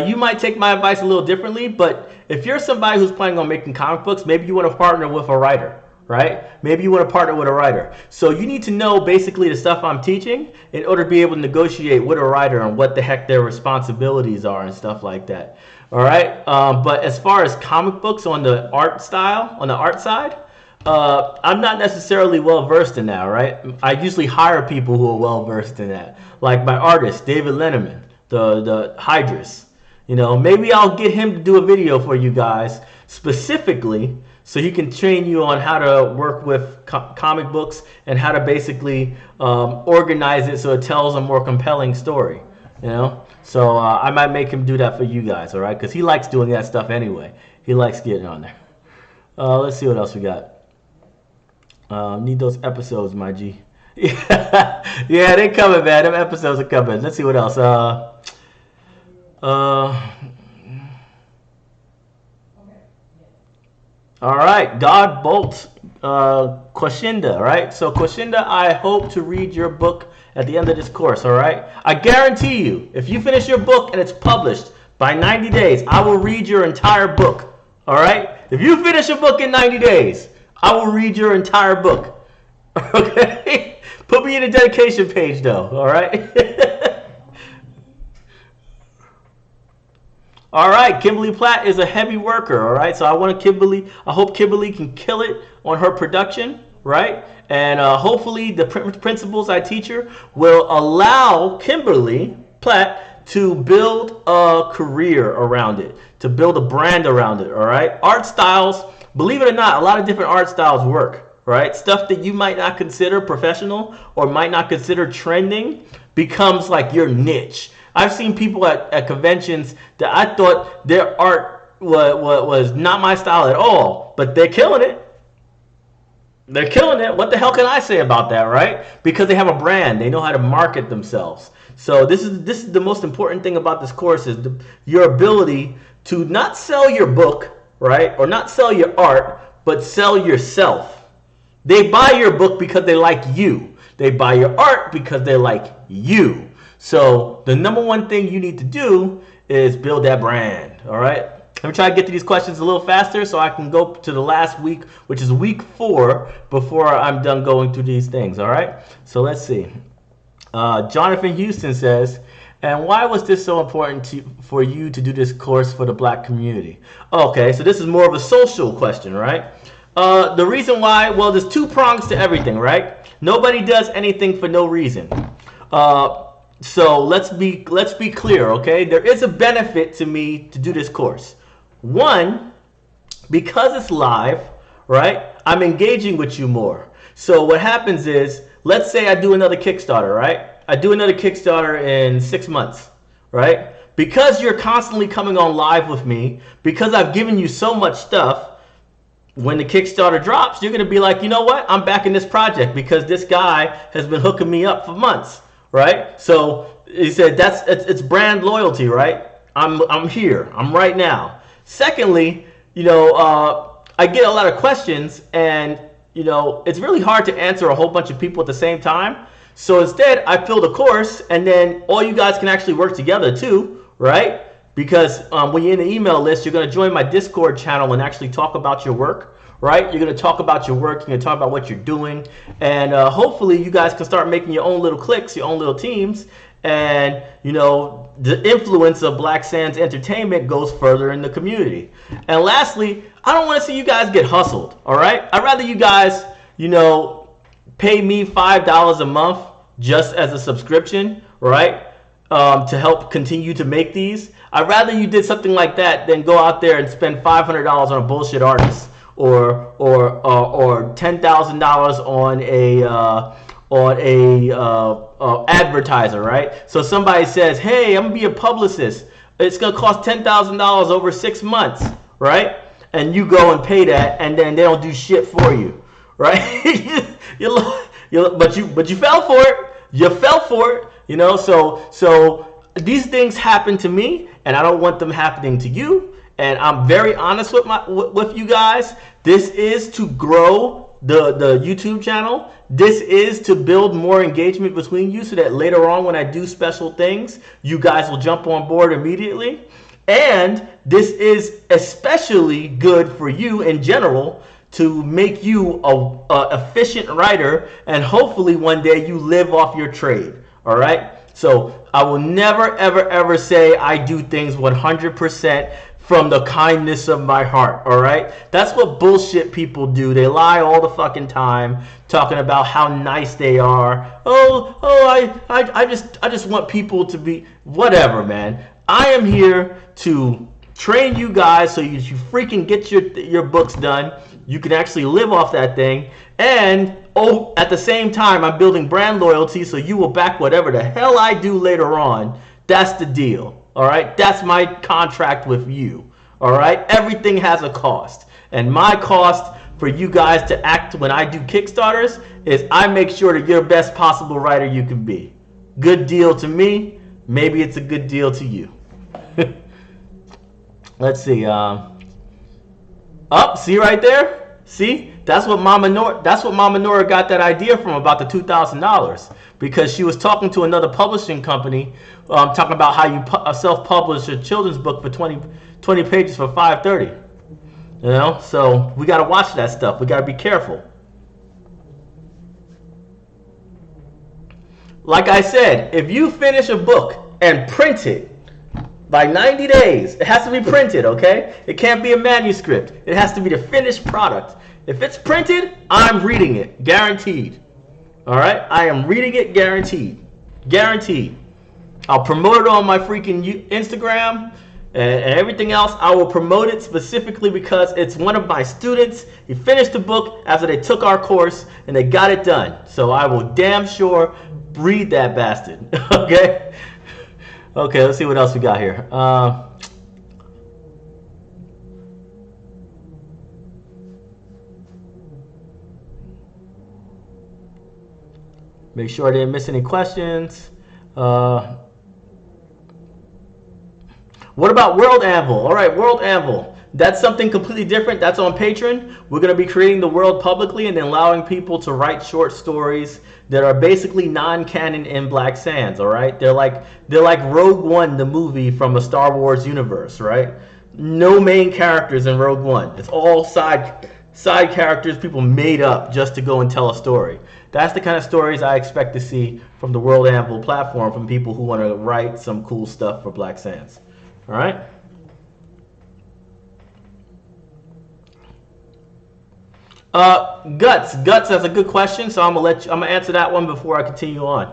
you might take my advice a little differently, but if you're somebody who's planning on making comic books, maybe you want to partner with a writer, right? Maybe you want to partner with a writer. So you need to know basically the stuff I'm teaching in order to be able to negotiate with a writer on what the heck their responsibilities are and stuff like that. All right. But as far as comic books on the art side, I'm not necessarily well versed in that. Right. I usually hire people who are well versed in that, like my artist David Lenneman, the Hydrus. You know, maybe I'll get him to do a video for you guys specifically, so he can train you on how to work with comic books and how to basically organize it so it tells a more compelling story. You know. So I might make him do that for you guys, all right? Because he likes doing that stuff anyway. He likes getting on there. Let's see what else we got. Need those episodes, my G. Yeah, they coming, man. Them episodes are coming. Let's see what else. All right, God Bolt, Kwashinda, right? So Kwashinda, I hope to read your book at the end of this course, all right? I guarantee you, if you finish your book and it's published by 90 days, I will read your entire book, all right? If you finish a book in 90 days, I will read your entire book, okay? Put me in the dedication page, though, all right? All right, Kimberly Platt is a heavy worker, all right? So I hope Kimberly can kill it on her production, right? And hopefully the principles I teach her will allow Kimberly Platt to build a career around it, to build a brand around it, all right? Art styles, believe it or not, a lot of different art styles work, right? Stuff that you might not consider professional or might not consider trending becomes like your niche. I've seen people at conventions that I thought their art was not my style at all, but they're killing it. They're killing it. What the hell can I say about that, right? Because they have a brand. They know how to market themselves. So this is the most important thing about this course is your ability to not sell your book, right? Or not sell your art, but sell yourself. They buy your book because they like you. They buy your art because they like you. So the number one thing you need to do is build that brand, all right? Let me try to get to these questions a little faster so I can go to the last week, which is week 4, before I'm done going through these things, all right? So let's see. Jonathan Houston says, and why was this so important for you to do this course for the black community? Okay, so this is more of a social question, right? The reason why, well, there's 2 prongs to everything, right? Nobody does anything for no reason. So let's be clear, okay? There is a benefit to me to do this course. One, because it's live, right? I'm engaging with you more. So what happens is, let's say I do another Kickstarter, right? I do another Kickstarter in 6 months, right? Because you're constantly coming on live with me, because I've given you so much stuff, when the Kickstarter drops, you're going to be like, you know what? I'm back in this project because this guy has been hooking me up for months, right? So he said it's brand loyalty, right? I'm here. I'm right now. Secondly, I get a lot of questions, and it's really hard to answer a whole bunch of people at the same time. So instead, I fill the course, and then all you guys can actually work together too, right? Because when you're in the email list, you're going to join my Discord channel and actually talk about your work, right? You're going to talk about your work. You're going to talk about what you're doing. And hopefully you guys can start making your own little cliques, your own little teams. And, the influence of Black Sands Entertainment goes further in the community. And lastly, I don't want to see you guys get hustled, all right? I'd rather you guys, pay me $5 a month just as a subscription, right? To help continue to make these. I'd rather you did something like that than go out there and spend $500 on a bullshit artist or $10,000 on a advertiser, right? So somebody says, "Hey, I'm gonna be a publicist. It's gonna cost $10,000 over 6 months," right? And you go and pay that, and then they don't do shit for you, right? But you fell for it. You fell for it, So these things happen to me, and I don't want them happening to you. And I'm very honest with you guys. This is to grow the YouTube channel. This is to build more engagement between you, so that later on when I do special things, you guys will jump on board immediately. And this is especially good for you in general, to make you a efficient writer, and hopefully one day you live off your trade. All right. So I will never, ever, ever say I do things 100% from the kindness of my heart. All right. That's what bullshit people do. They lie all the fucking time, talking about how nice they are. I just want people to be whatever, man. I am here to train you guys so you freaking get your books done. You can actually live off that thing. And at the same time, I'm building brand loyalty, so you will back whatever the hell I do later on. That's the deal. All right? That's my contract with you. All right? Everything has a cost. And my cost for you guys to act when I do Kickstarters is I make sure that you're the best possible writer you can be. Good deal to me. Maybe it's a good deal to you. Let's see. See right there? See? That's what Mama Nora got that idea from, about the $2,000, because she was talking to another publishing company, talking about how you self-publish a children's book for 20 pages for $5.30. So we got to watch that stuff. We got to be careful. Like I said, if you finish a book and print it by 90 days, it has to be printed, okay? It can't be a manuscript. It has to be the finished product. If it's printed, I'm reading it, guaranteed. All right? I am reading it, guaranteed. Guaranteed. I'll promote it on my freaking Instagram and everything else. I will promote it specifically because it's one of my students. He finished the book after they took our course and they got it done. So I will damn sure read that bastard. Okay? Okay, let's see what else we got here. Make sure I didn't miss any questions. What about World Anvil? All right, World Anvil. That's something completely different. That's on Patron. We're going to be creating the world publicly and then allowing people to write short stories that are basically non-canon in Black Sands, all right? They're like Rogue One, the movie from a Star Wars universe, right? No main characters in Rogue One. It's all side characters people made up just to go and tell a story. That's the kind of stories I expect to see from the World Anvil platform, from people who want to write some cool stuff for Black Sands. All right? Guts, that's a good question. So I'm gonna answer that one before I continue on.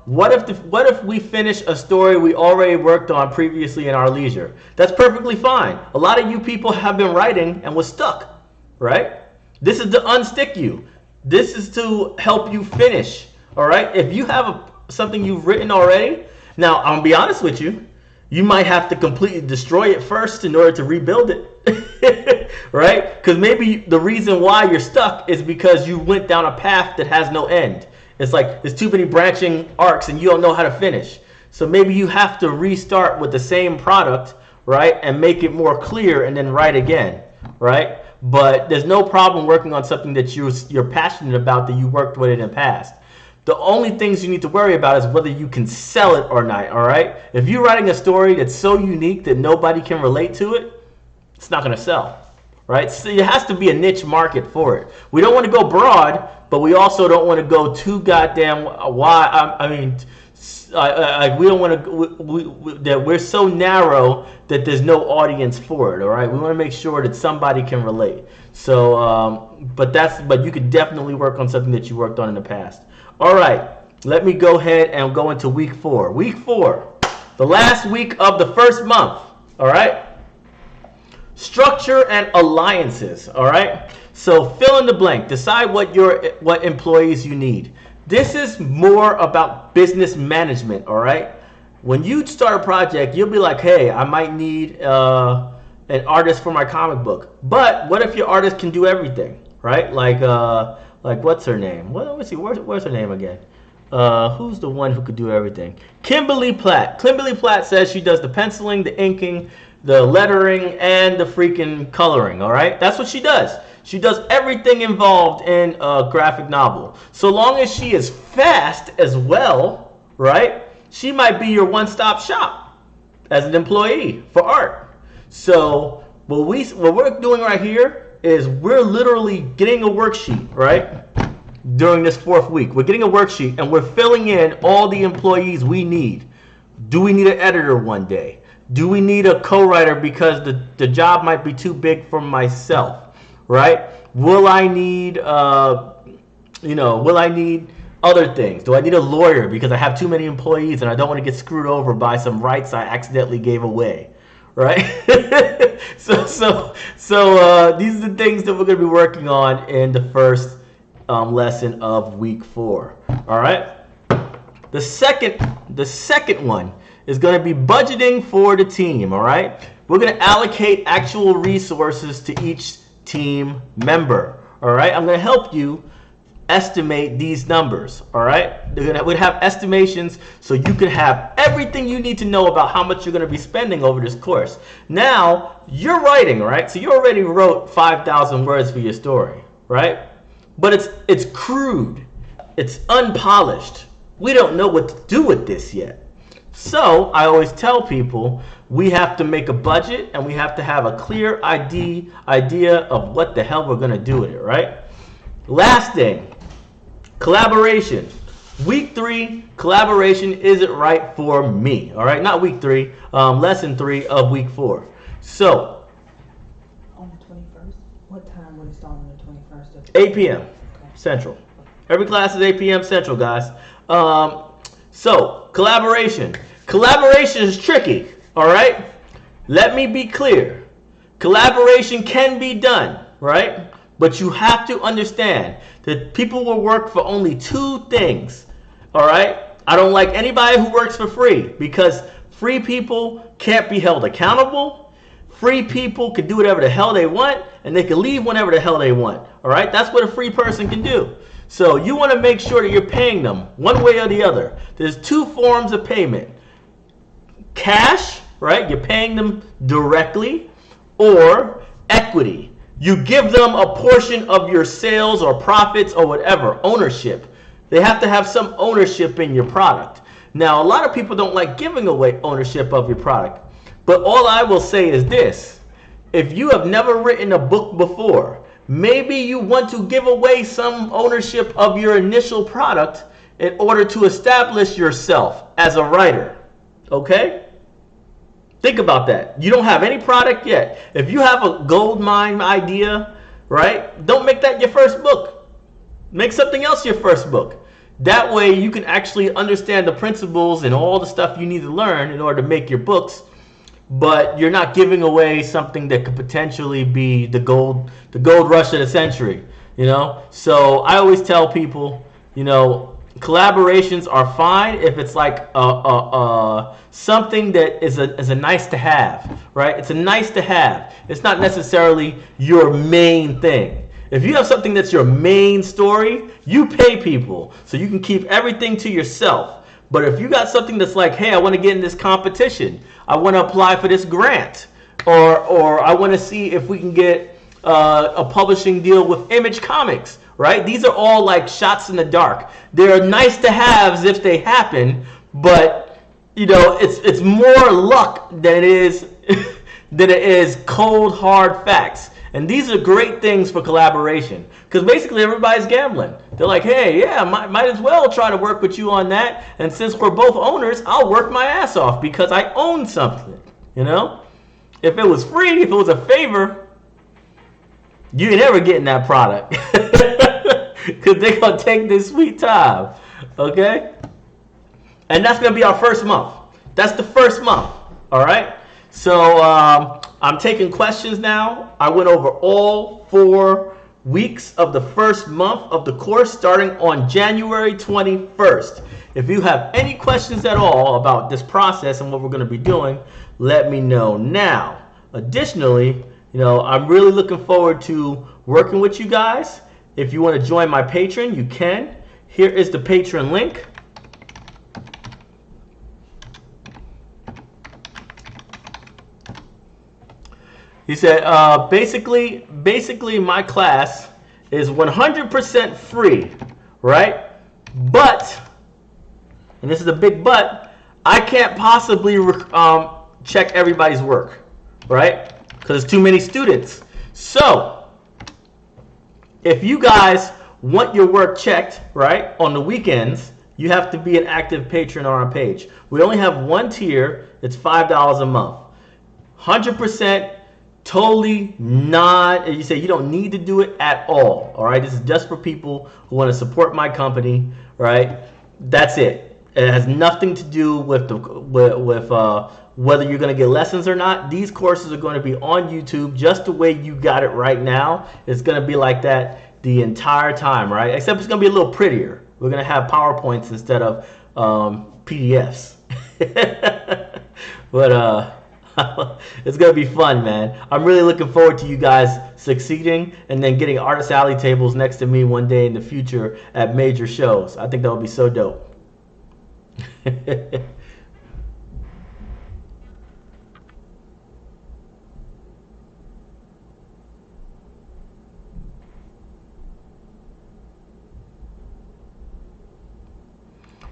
What if we finish a story we already worked on previously in our leisure? That's perfectly fine. A lot of you people have been writing and was stuck, right? This is to unstick you. This is to help you finish. All right. If you have something you've written already, now I'm gonna be honest with you. You might have to completely destroy it first in order to rebuild it, right? Because maybe the reason why you're stuck is because you went down a path that has no end. It's like there's too many branching arcs and you don't know how to finish. So maybe you have to restart with the same product, right, and make it more clear and then write again, right? But there's no problem working on something that you're passionate about, that you worked with in the past. The only things you need to worry about is whether you can sell it or not, all right? If you're writing a story that's so unique that nobody can relate to it, it's not going to sell, right? So it has to be a niche market for it. We don't want to go broad, but we also don't want to go too goddamn wide. I mean, we don't want to, that we're so narrow that there's no audience for it, all right? We want to make sure that somebody can relate. So, but you could definitely work on something that you worked on in the past. All right, let me go ahead and go into week 4. Week 4, the last week of the first month, all right? Structure and alliances, all right? So fill in the blank. Decide what employees you need. This is more about business management, all right? When you start a project, you'll be like, hey, I might need an artist for my comic book. But what if your artist can do everything, right? Like what's her name? Well, let's see, where's her name again? Who's the one who could do everything? Kimberly Platt. Kimberly Platt says she does the penciling, the inking, the lettering, and the freaking coloring, all right? That's what she does. She does everything involved in a graphic novel. So long as she is fast as well, right? She might be your one-stop shop as an employee for art. So what we're doing right here is we're literally getting a worksheet, right? During this 4th week, we're getting a worksheet and we're filling in all the employees we need. Do we need an editor one day? Do we need a co-writer because the job might be too big for myself, right? Will I need, will I need other things? Do I need a lawyer because I have too many employees and I don't want to get screwed over by some rights I accidentally gave away? Right? so these are the things that we're going to be working on in the first lesson of week 4. All right. The second one is going to be budgeting for the team. All right. We're going to allocate actual resources to each team member. All right. I'm going to help you estimate these numbers. All right. We'd have estimations so you can have everything you need to know about how much you're going to be spending over this course. Now you're writing, right? So you already wrote 5,000 words for your story, right? But it's crude. It's unpolished. We don't know what to do with this yet. So I always tell people we have to make a budget and we have to have a clear idea of what the hell we're going to do with it, right? Last thing, collaboration. Week 3, collaboration isn't right for me. All right, not week 3, lesson 3 of week 4. So, on the 21st, what time would it start on the 21st? 8 p.m. Central. Every class is 8 p.m. Central, guys. So, collaboration. Collaboration is tricky. All right, let me be clear. Collaboration can be done, right? But you have to understand that people will work for only 2 things, all right? I don't like anybody who works for free because free people can't be held accountable. Free people can do whatever the hell they want and they can leave whenever the hell they want, all right? That's what a free person can do. So you want to make sure that you're paying them one way or the other. There's 2 forms of payment. Cash, right? You're paying them directly, or equity. You give them a portion of your sales or profits or whatever, ownership. They have to have some ownership in your product. Now, a lot of people don't like giving away ownership of your product. But all I will say is this. If you have never written a book before, maybe you want to give away some ownership of your initial product in order to establish yourself as a writer. Okay? Think about that. You don't have any product yet. If you have a gold mine idea, right, don't make that your first book. Make something else your first book. That way you can actually understand the principles and all the stuff you need to learn in order to make your books, but you're not giving away something that could potentially be the gold rush of the century, you know? So I always tell people, you know, collaborations are fine if it's like something that is a nice to have, right? It's a nice to have. It's not necessarily your main thing. If you have something that's your main story, you pay people so you can keep everything to yourself. But if you got something that's like, hey, I want to get in this competition, I want to apply for this grant, or I want to see if we can get a publishing deal with Image Comics, right? These are all like shots in the dark. They're nice to haves if they happen, but you know, it's more luck than it is than it is cold hard facts. And these are great things for collaboration because basically everybody's gambling. They're like, hey, yeah, might as well try to work with you on that. And since we're both owners, I'll work my ass off because I own something. You know, if it was free, if it was a favor, you ain't never getting that product because they're gonna take this sweet time. Okay, and that's gonna be our first month. That's the first month. All right. So I'm taking questions now. I went over all 4 weeks of the first month of the course starting on January 21st. If you have any questions at all about this process and what we're going to be doing, let me know now. Additionally, you know, I'm really looking forward to working with you guys. If you want to join my Patreon, you can. Here is the Patreon link. He said, basically my class is 100% free, right? But, and this is a big but, I can't possibly check everybody's work, right? Because there's too many students. So, if you guys want your work checked, right, on the weekends, you have to be an active patron on our page. We only have one tier. It's $5 a month. 100%. Totally not, you say you don't need to do it at all. All right, this is just for people who want to support my company. Right, that's it. It has nothing to do with the whether you're going to get lessons or not. These courses are going to be on YouTube just the way you got it right now. It's going to be like that the entire time, right? Except it's going to be a little prettier. We're going to have PowerPoints instead of PDFs. But it's going to be fun, man. I'm really looking forward to you guys succeeding and then getting Artist Alley tables next to me one day in the future at major shows. I think that would be so dope.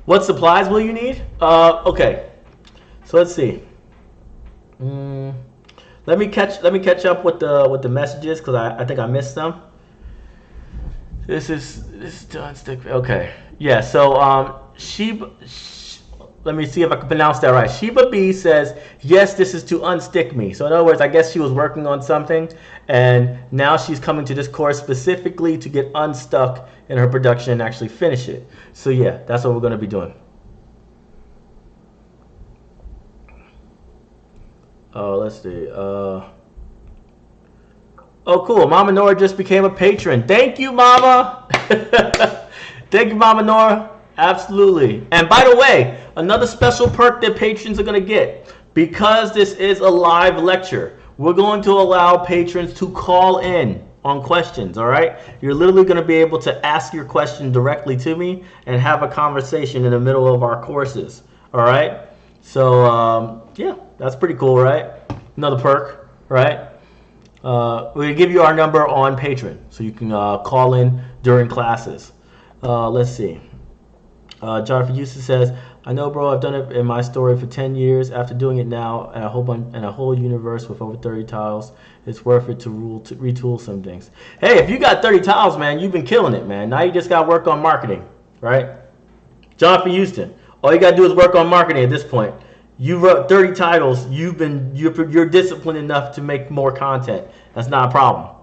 What supplies will you need? Okay, so let's see. Let me catch up with the messages because I think I missed some. This is to Unstick. Okay, yeah. So Sheba, let me see if I can pronounce that right. Sheba B says yes. This is to unstick me. So in other words, I guess she was working on something, and now she's coming to this course specifically to get unstuck in her production and actually finish it. So yeah, that's what we're going to be doing. Let's see. Oh, cool. Mama Nora just became a patron. Thank you, Mama. Thank you, Mama Nora. Absolutely. And by the way, another special perk that patrons are going to get, because this is a live lecture, we're going to allow patrons to call in on questions, all right? You're literally going to be able to ask your question directly to me and have a conversation in the middle of our courses, all right? So, yeah, that's pretty cool, right? Another perk, right? We're going to give you our number on Patreon so you can call in during classes. Let's see. Jonathan Houston says, I know, bro, I've done it in my story for 10 years. After doing it now and a whole universe with over 30 tiles, it's worth it to retool some things. Hey, if you got 30 tiles, man, you've been killing it, man. Now you just got to work on marketing, right? Jonathan Houston, all you got to do is work on marketing at this point. You wrote 30 titles. You're disciplined enough to make more content. That's not a problem.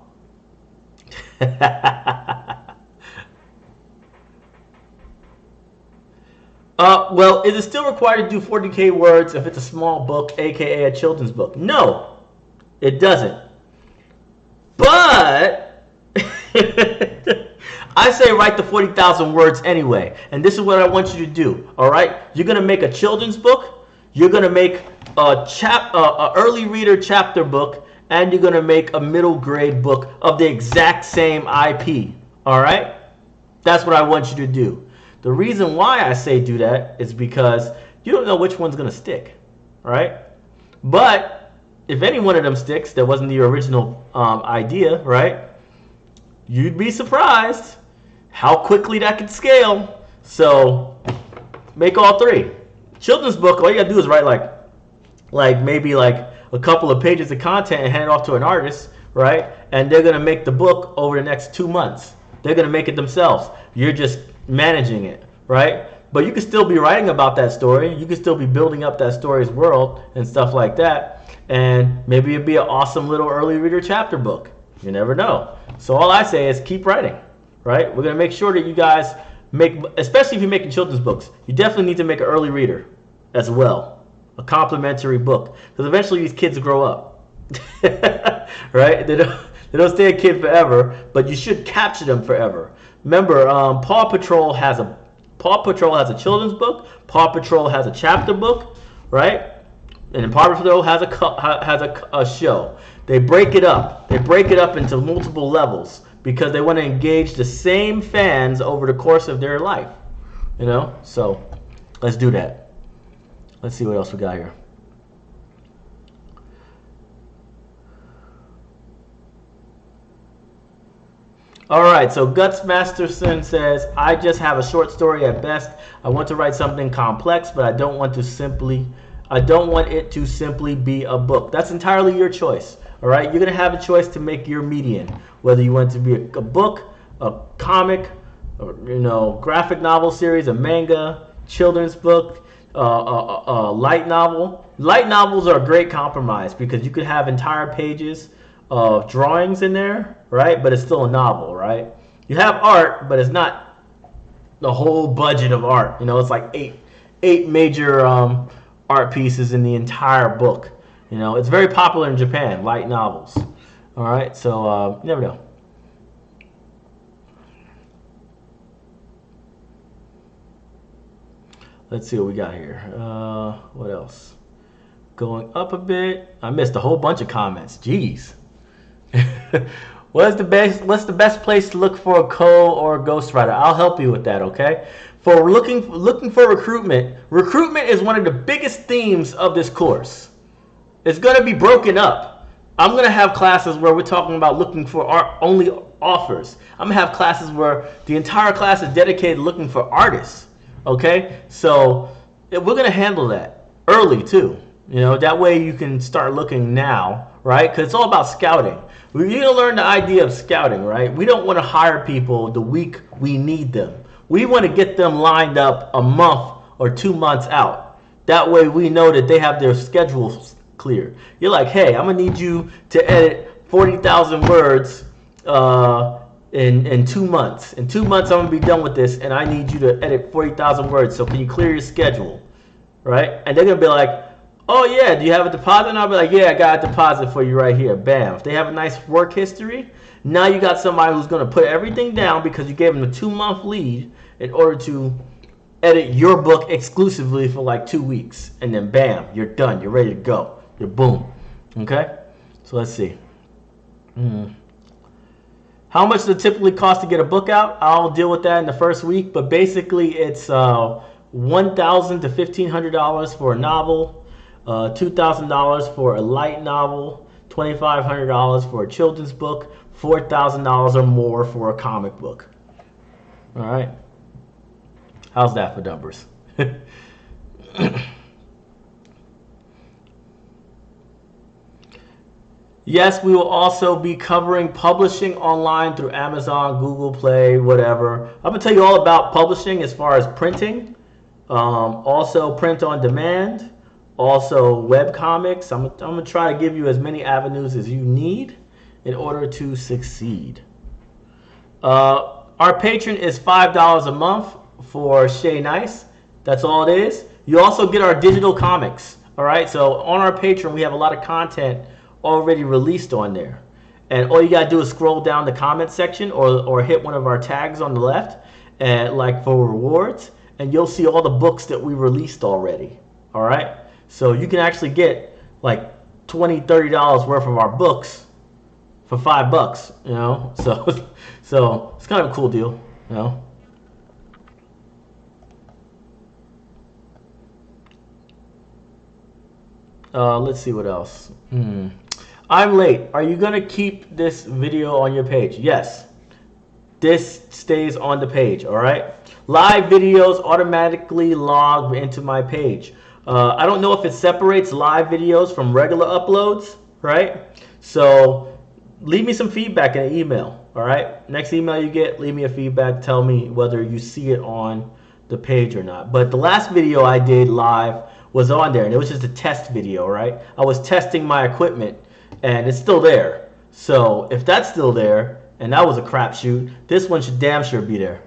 Well, is it still required to do 40K words if it's a small book, aka a children's book? No, it doesn't. But I say write the 40,000 words anyway. And this is what I want you to do. All right, you're gonna make a children's book. You're gonna make a early reader chapter book, and you're gonna make a middle grade book of the exact same IP. All right, that's what I want you to do. The reason why I say do that is because you don't know which one's going to stick, right? But if any one of them sticks that wasn't the original idea, right, you'd be surprised how quickly that could scale. So make all three. Children's book, all you gotta do is write like maybe like a couple of pages of content and hand it off to an artist, right? And they're gonna make the book over the next 2 months. They're gonna make it themselves. You're just managing it, right? But you can still be writing about that story. You can still be building up that story's world and stuff like that. And maybe it'd be an awesome little early reader chapter book. You never know. So all I say is keep writing, right? We're gonna make sure that you guys make, especially if you're making children's books, you definitely need to make an early reader as well, a complimentary book, because eventually these kids grow up, right? They don't stay a kid forever, but you should capture them forever. Remember, Paw Patrol has a children's book. Paw Patrol has a chapter book, right? And then Paw Patrol has a show. They break it up. They break it up into multiple levels because they want to engage the same fans over the course of their life. You know? So let's do that. Let's see what else we got here. All right, so Guts Masterson says, I just have a short story at best. I want to write something complex, but I don't want it to simply be a book. That's entirely your choice. All right, you're gonna have a choice to make your median, whether you want it to be a book, a comic, or, graphic novel series, a manga, children's book, a light novel. Light novels are a great compromise because you could have entire pages of drawings in there, right? But it's still a novel, right? You have art, but it's not the whole budget of art. It's like eight major art pieces in the entire book. It's very popular in Japan, light novels. All right, so you never know. Let's see what we got here. What else? Going up a bit. I missed a whole bunch of comments. Jeez. What's the best place to look for a co or a ghostwriter? I'll help you with that, okay? For looking for recruitment is one of the biggest themes of this course. It's going to be broken up. I'm going to have classes where we're talking about looking for only authors. I'm going to have classes where the entire class is dedicated to looking for artists, okay? So we're going to handle that early too. That way you can start looking now, right? Because it's all about scouting. We need to learn the idea of scouting, right? We don't want to hire people the week we need them. We want to get them lined up a month or 2 months out. That way we know that they have their schedules clear. You're like, hey, I'm going to need you to edit 40,000 words in 2 months. In 2 months, I'm going to be done with this, and I need you to edit 40,000 words. So can you clear your schedule, right? And they're going to be like, oh, yeah, do you have a deposit? And I'll be like, yeah, I got a deposit for you right here. Bam. If they have a nice work history, now you got somebody who's going to put everything down because you gave them a 2-month lead in order to edit your book exclusively for like 2 weeks. And then, bam, you're done. You're ready to go. You're boom. Okay? So let's see. How much does it typically cost to get a book out? I'll deal with that in the first week. But basically, it's $1,000 to $1,500 for a novel. $2,000 for a light novel, $2,500 for a children's book, $4,000 or more for a comic book. All right. How's that for numbers? Yes, we will also be covering publishing online through Amazon, Google Play, whatever. I'm going to tell you all about publishing as far as printing, also print on demand. Also, web comics. I'm going to try to give you as many avenues as you need in order to succeed. Our Patron is $5 a month for Shay Nice. That's all it is. You also get our digital comics. All right. So on our Patron, we have a lot of content already released on there. And all you got to do is scroll down the comment section or hit one of our tags on the left and like for rewards. And you'll see all the books that we released already. All right. So you can actually get like $20, $30 worth of our books for $5, So it's kind of a cool deal, Let's see what else. I'm late. Are you gonna keep this video on your page? Yes. This stays on the page. All right. Live videos automatically log into my page. I don't know if it separates live videos from regular uploads, right? So leave me some feedback in an email. All right. Next email you get, leave me a feedback. Tell me whether you see it on the page or not. But the last video I did live was on there, and it was just a test video, right? I was testing my equipment, and it's still there. So if that's still there, and that was a crapshoot, this one should damn sure be there.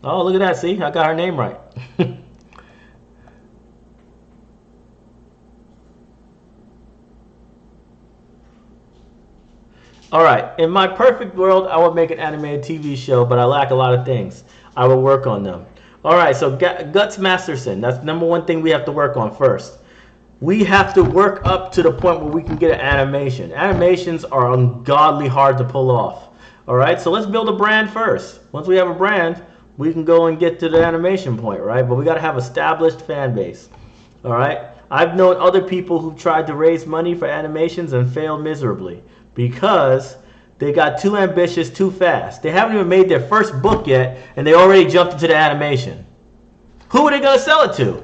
Oh, look at that. See, I got her name right. All right. In my perfect world, I would make an animated TV show, but I lack a lot of things. I will work on them. All right. So Guts Masterson, that's number one thing we have to work on first. We have to work up to the point where we can get an animation. Animations are ungodly hard to pull off. All right. So let's build a brand first. Once we have a brand, we can go and get to the animation point, right? But we got to have established fan base. All right. I've known other people who tried to raise money for animations and failed miserably because they got too ambitious too fast. They haven't even made their first book yet, and they already jumped into the animation. Who are they gonna sell it to?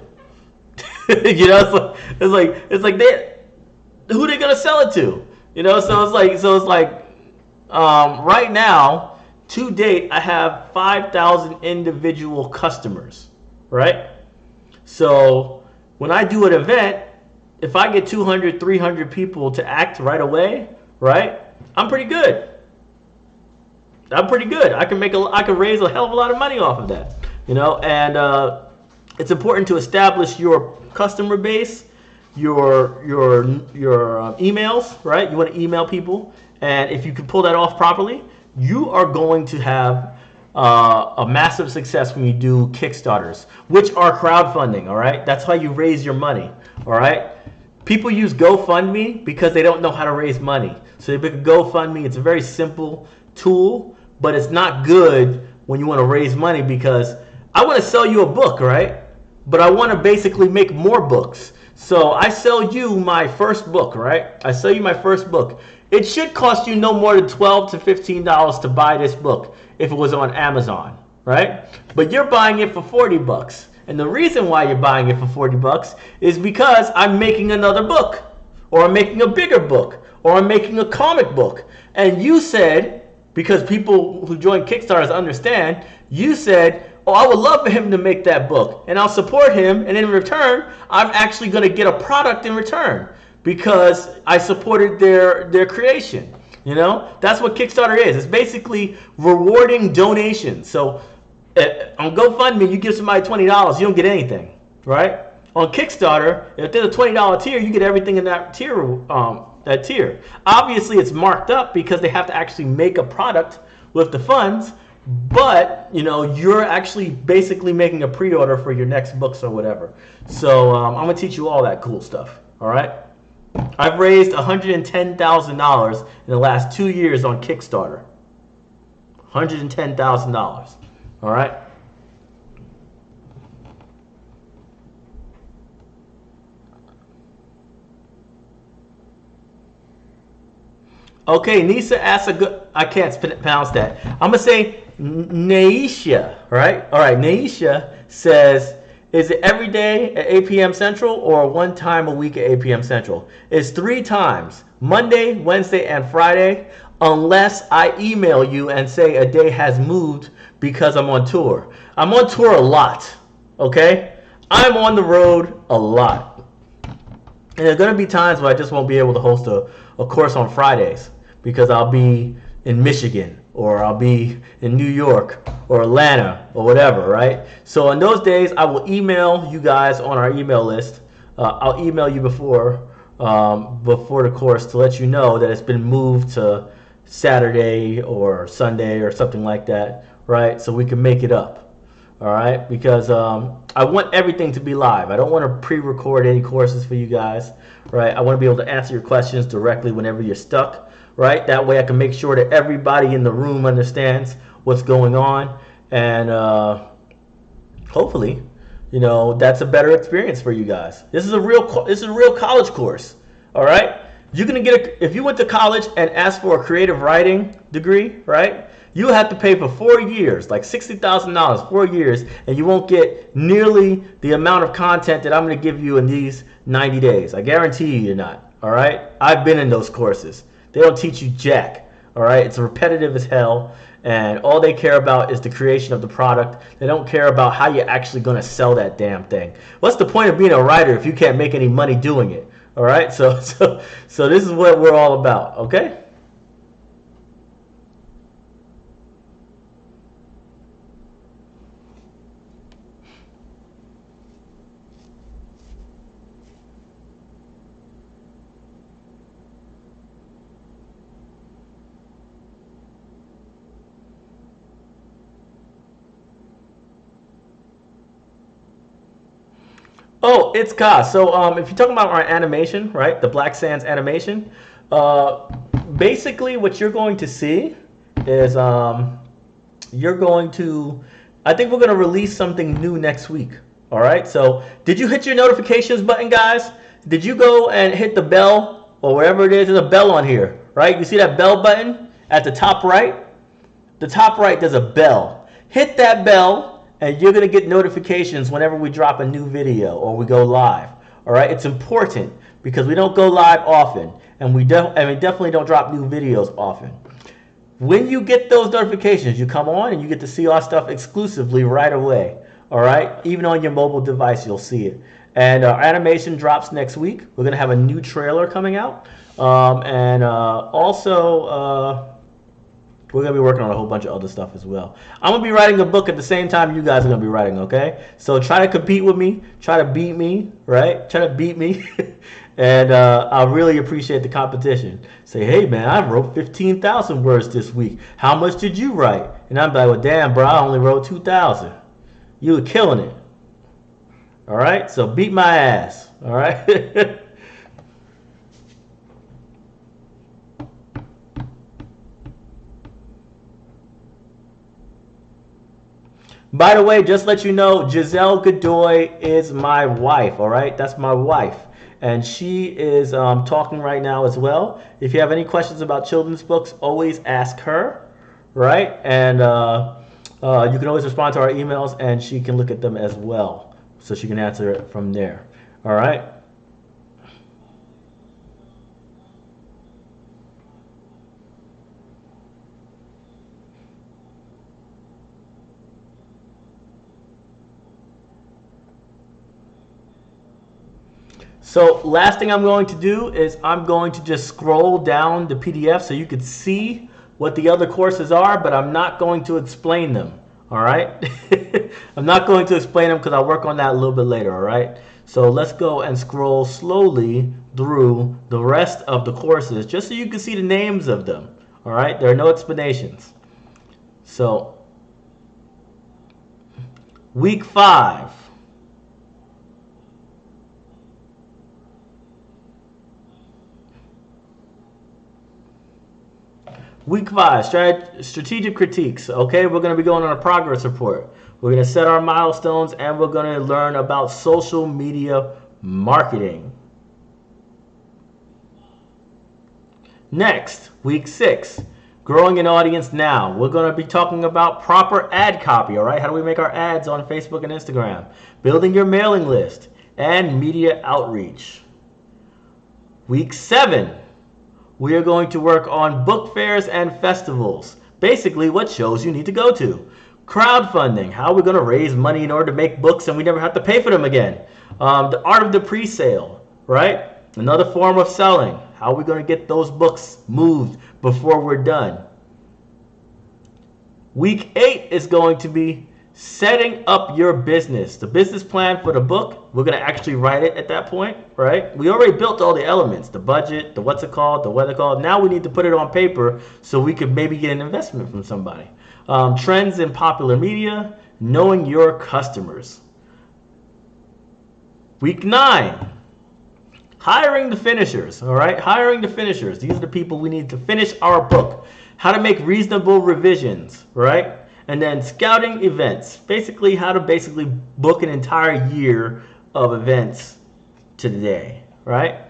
You know, it's like who are they gonna sell it to? You know, so it's like right now. To date, I have 5,000 individual customers, right? So when I do an event, if I get 200, 300 people to act right away, right? I'm pretty good. I can raise a hell of a lot of money off of that, you know. And it's important to establish your customer base, your emails, right? You want to email people, and if you can pull that off properly, you are going to have a massive success when you do Kickstarters, which are crowdfunding, all right? That's how you raise your money, all right? People use GoFundMe because they don't know how to raise money. So they pick GoFundMe. It's a very simple tool, but it's not good when you want to raise money because I want to sell you a book, right? But I want to basically make more books. So I sell you my first book, right? I sell you my first book. It should cost you no more than $12 to $15 to buy this book if it was on Amazon, right? But you're buying it for $40. And the reason why you're buying it for $40 is because I'm making another book, or I'm making a bigger book, or I'm making a comic book. And you said, because people who join Kickstarters understand, you said, oh, I would love for him to make that book, and I'll support him, and in return, I'm actually going to get a product in return because I supported their creation. You know, that's what Kickstarter is. It's basically rewarding donations. So on GoFundMe, you give somebody $20, you don't get anything, right? On Kickstarter, if there's a $20 tier, you get everything in that tier. Obviously, it's marked up because they have to actually make a product with the funds. But, you know, you're actually basically making a pre-order for your next books or whatever. So I'm going to teach you all that cool stuff, all right? I've raised $110,000 in the last 2 years on Kickstarter. $110,000, all right? Okay, Nisa asks a good, I can't pronounce that. I'm going to say Naisha, right? All right, Naisha says, is it every day at 8 p.m. Central or one time a week at 8 p.m. Central? It's 3 times, Monday, Wednesday, and Friday, unless I email you and say a day has moved because I'm on tour. I'm on tour a lot, okay? I'm on the road a lot. And there are going to be times where I just won't be able to host a course on Fridays because I'll be in Michigan, or I'll be in New York or Atlanta or whatever, right? So on those days, I will email you guys on our email list. I'll email you before the course to let you know that it's been moved to Saturday or Sunday or something like that, right? So we can make it up, all right? Because I want everything to be live. I don't want to pre-record any courses for you guys, right? I want to be able to answer your questions directly whenever you're stuck, right? That way I can make sure that everybody in the room understands what's going on, and hopefully, that's a better experience for you guys. This is a real college course. All right, you're gonna get if you went to college and asked for a creative writing degree, right? You have to pay for 4 years, like $60,000, 4 years, and you won't get nearly the amount of content that I'm going to give you in these 90 days. I guarantee you you're not. All right, I've been in those courses. They don't teach you jack. All right, it's repetitive as hell, and all they care about is the creation of the product. They don't care about how you're actually going to sell that damn thing. What's the point of being a writer if you can't make any money doing it? All right, so this is what we're all about. Okay. Oh, it's Ka. So if you're talking about our animation, right, the Black Sands animation, basically what you're going to see is you're going to, I think we're going to release something new next week. All right. So did you hit your notifications button, guys? Did you go and hit the bell or wherever it is? There's a bell on here, right? You see that bell button at the top right? The top right, there's a bell. Hit that bell and you're going to get notifications whenever we drop a new video or we go live. All right, it's important because we don't go live often, and we definitely don't drop new videos often. When you get those notifications, you come on and you get to see our stuff exclusively right away. All right, even on your mobile device, you'll see it. And our animation drops next week. We're going to have a new trailer coming out, and also. We're going to be working on a whole bunch of other stuff as well. I'm going to be writing a book at the same time you guys are going to be writing, okay? So try to compete with me. Try to beat me, right? Try to beat me. And I really appreciate the competition. Say, hey, man, I wrote 15,000 words this week. How much did you write? And I'm like, well, damn, bro, I only wrote 2,000. You were killing it. All right? So beat my ass. All right? By the way, just let you know, Giselle Godoy is my wife, all right? That's my wife. And she is talking right now as well. If you have any questions about children's books, always ask her, right? And you can always respond to our emails, and she can look at them as well. So she can answer it from there, all right? So last thing I'm going to do is I'm going to just scroll down the PDF so you could see what the other courses are, but I'm not going to explain them, all right? I'm not going to explain them because I'll work on that a little bit later, all right? So let's go and scroll slowly through the rest of the courses just so you can see the names of them, all right? There are no explanations. So week 5. Week 5, strategic critiques. Okay, we're going to be going on a progress report. We're going to set our milestones and we're going to learn about social media marketing. Next, week 6, growing an audience now. We're going to be talking about proper ad copy, all right? How do we make our ads on Facebook and Instagram? Building your mailing list and media outreach. Week 7. We are going to work on book fairs and festivals. Basically, what shows you need to go to. Crowdfunding, how we're going to raise money in order to make books and we never have to pay for them again. The art of the pre-sale, right? Another form of selling. How are we going to get those books moved before we're done? Week 8 is going to be setting up your business. The business plan for the book, we're going to actually write it at that point, right? We already built all the elements, the budget, the what's it called, the what it called. Now we need to put it on paper so we could maybe get an investment from somebody. Trends in popular media, knowing your customers. Week 9, hiring the finishers. All right, hiring the finishers. These are the people we need to finish our book. How to make reasonable revisions, right? And then scouting events. Basically, how to basically book an entire year of events today, right?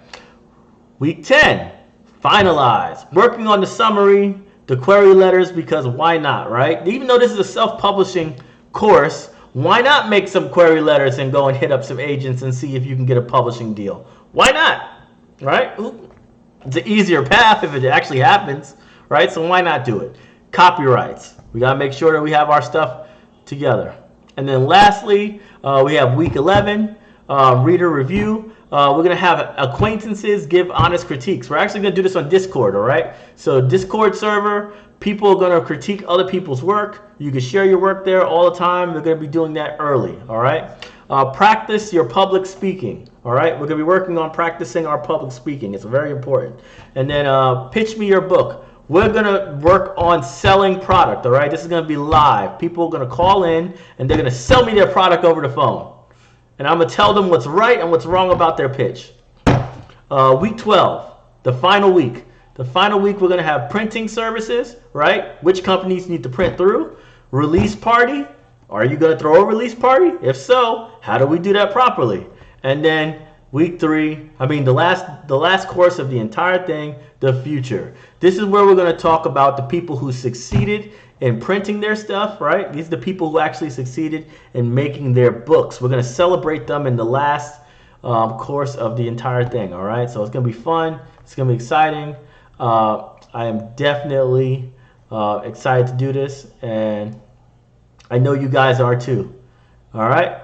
Week 10, finalize. Working on the summary, the query letters, because why not, right? Even though this is a self-publishing course, why not make some query letters and go and hit up some agents and see if you can get a publishing deal? Why not, right? It's an easier path if it actually happens, right? So why not do it? Copyrights. We got to make sure that we have our stuff together. And then lastly, we have week 11, reader review. We're going to have acquaintances give honest critiques. We're actually going to do this on Discord, all right? So Discord server, people are going to critique other people's work. You can share your work there all the time. We're going to be doing that early, all right? Practice your public speaking, all right? We're going to be working on practicing our public speaking. It's very important. And then pitch me your book. We're going to work on selling product, all right? This is going to be live. People are going to call in, and they're going to sell me their product over the phone. And I'm going to tell them what's right and what's wrong about their pitch. Week 12, the final week. The final week, we're going to have printing services, right? Which companies need to print through? Release party. Are you going to throw a release party? If so, how do we do that properly? And then week 3, the last course of the entire thing, the future. This is where we're going to talk about the people who succeeded in printing their stuff, right? These are the people who actually succeeded in making their books. We're going to celebrate them in the last course of the entire thing, all right? So it's going to be fun. It's going to be exciting. I am definitely excited to do this, and I know you guys are too. All right?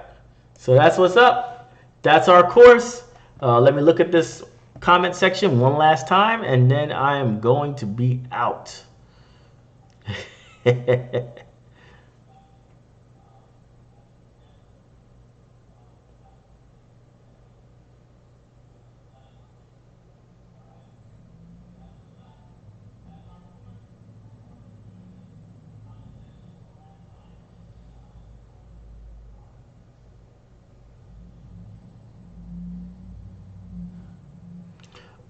So that's what's up. That's our course. Let me look at this comment section one last time, and then I am going to be out.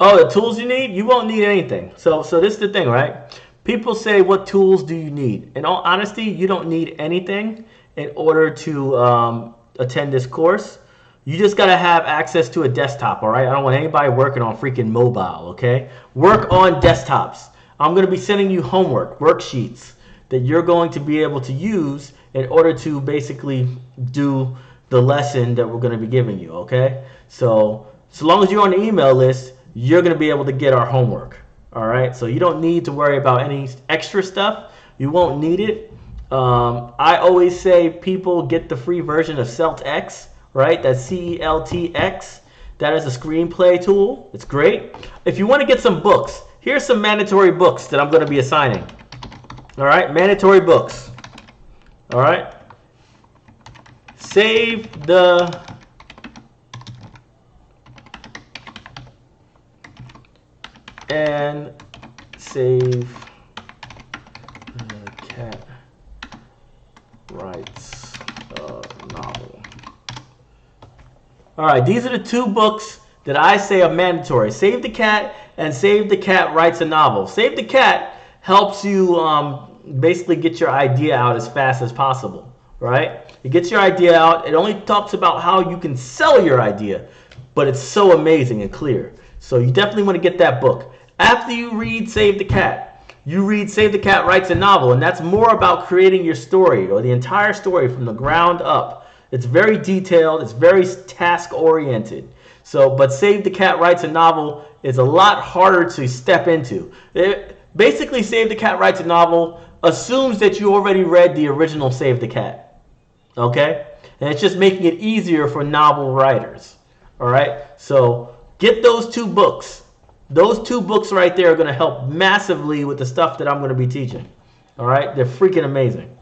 Oh, the tools you need? You won't need anything. So this is the thing, right? People say, what tools do you need? In all honesty, you don't need anything in order to attend this course. You just got to have access to a desktop, all right? I don't want anybody working on freaking mobile, okay? Work on desktops. I'm going to be sending you homework, worksheets that you're going to be able to use in order to basically do the lesson that we're going to be giving you, okay? So long as you're on the email list, you're going to be able to get our homework, all right? So you don't need to worry about any extra stuff. You won't need it. I always say people get the free version of CeltX, right? That's CELTX. That is a screenplay tool. It's great. If you want to get some books, here's some mandatory books that I'm going to be assigning. All right, mandatory books. All right. Save the and save the cat writes a novel. All right, these are the two books that I say are mandatory. Save the Cat and Save the Cat Writes a Novel. Save the Cat helps you basically get your idea out as fast as possible, right? It gets your idea out. It only talks about how you can sell your idea, but it's so amazing and clear. So you definitely want to get that book. After you read Save the Cat, you read Save the Cat Writes a Novel, and that's more about creating your story or the entire story from the ground up. It's very detailed. It's very task-oriented. But Save the Cat Writes a Novel is a lot harder to step into. Basically, Save the Cat Writes a Novel assumes that you already read the original Save the Cat. Okay? And it's just making it easier for novel writers. All right? So get those two books. Those two books right there are going to help massively with the stuff that I'm going to be teaching. All right? They're freaking amazing.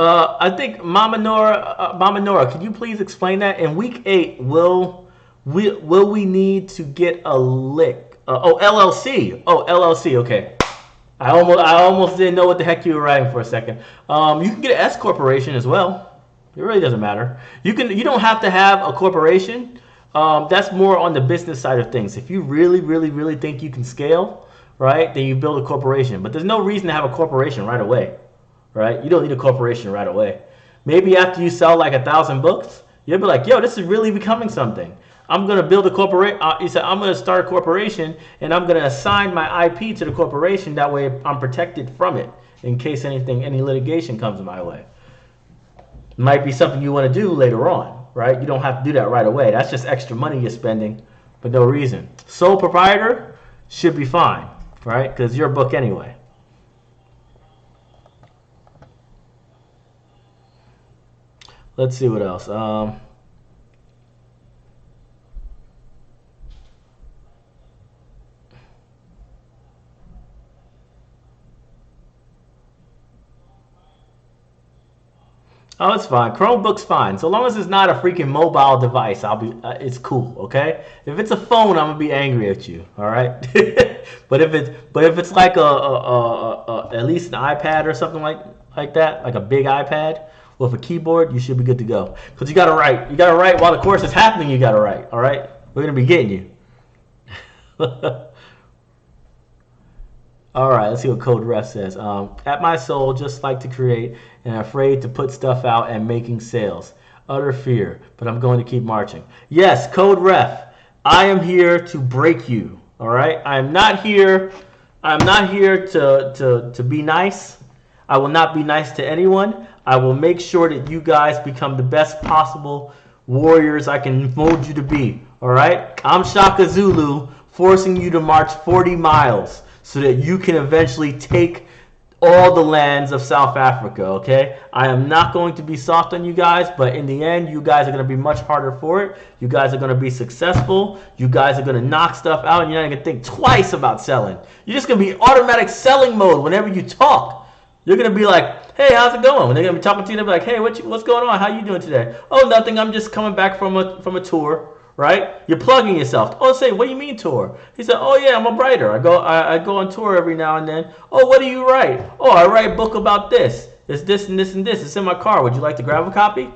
I think Mama Nora, can you please explain that? In week 8, will we need to get a lick? Oh, LLC. Oh, LLC. Okay. I almost didn't know what the heck you were writing for a second. You can get an S corporation as well. It really doesn't matter. You don't have to have a corporation. That's more on the business side of things. If you really, really, really think you can scale, right, then you build a corporation. But there's no reason to have a corporation right away, right? You don't need a corporation right away. Maybe after you sell like 1,000 books, you'll be like, yo, this is really becoming something. I'm gonna build a corporation. You said I'm gonna start a corporation, and I'm gonna assign my IP to the corporation. That way, I'm protected from it in case any litigation comes my way. Might be something you want to do later on, right? You don't have to do that right away. That's just extra money you're spending for no reason. Sole proprietor should be fine, right? Because your book anyway. Let's see what else. Oh, it's fine. Chromebook's fine. So long as it's not a freaking mobile device, it's cool, okay? If it's a phone, I'm gonna be angry at you, all right? but if it's like at least an iPad or something like that, like a big iPad with a keyboard, you should be good to go. Because you gotta write. You gotta write while the course is happening. You gotta write, all right? We're gonna be getting you. All right, let's see what Code Ref says. At my soul, just like to create and afraid to put stuff out and making sales. Utter fear, but I'm going to keep marching. Yes, Code Ref, I am here to break you. All right, I'm not here to be nice. I will not be nice to anyone. I will make sure that you guys become the best possible warriors I can mold you to be. All right, I'm Shaka Zulu, forcing you to march 40 miles. So that you can eventually take all the lands of South Africa, okay? I am not going to be soft on you guys, but in the end, you guys are going to be much harder for it. You guys are going to be successful. You guys are going to knock stuff out, and you're not going to think twice about selling. You're just going to be automatic selling mode whenever you talk. You're going to be like, hey, how's it going? When they're going to be talking to you, they'll be like, hey, what's going on? How you doing today? Oh, nothing. I'm just coming back from a tour. Right? You're plugging yourself. Oh, say, what do you mean tour? He said, oh yeah, I'm a writer. I go on tour every now and then. Oh, what do you write? Oh, I write a book about this. It's this and this and this. It's in my car. Would you like to grab a copy?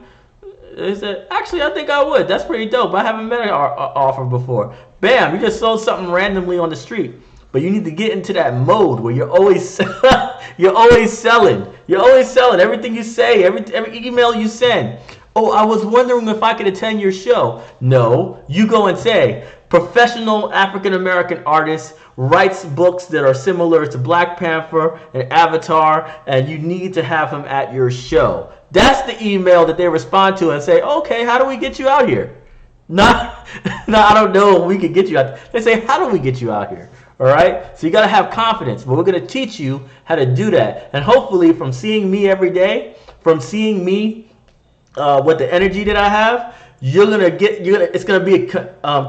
He said, actually, I think I would. That's pretty dope. I haven't met an offer before. Bam, you just sold something randomly on the street. But you need to get into that mode where you're always you're always selling. You're always selling. Everything you say, every email you send. Oh, I was wondering if I could attend your show. No, you go and say, professional African-American artist writes books that are similar to Black Panther and Avatar, and you need to have him at your show. That's the email that they respond to and say, okay, how do we get you out here? Not, I don't know if we can get you out. They say, how do we get you out here? All right? So you got to have confidence, but we're going to teach you how to do that. And hopefully from seeing me every day, from seeing me with the energy that I have, it's gonna be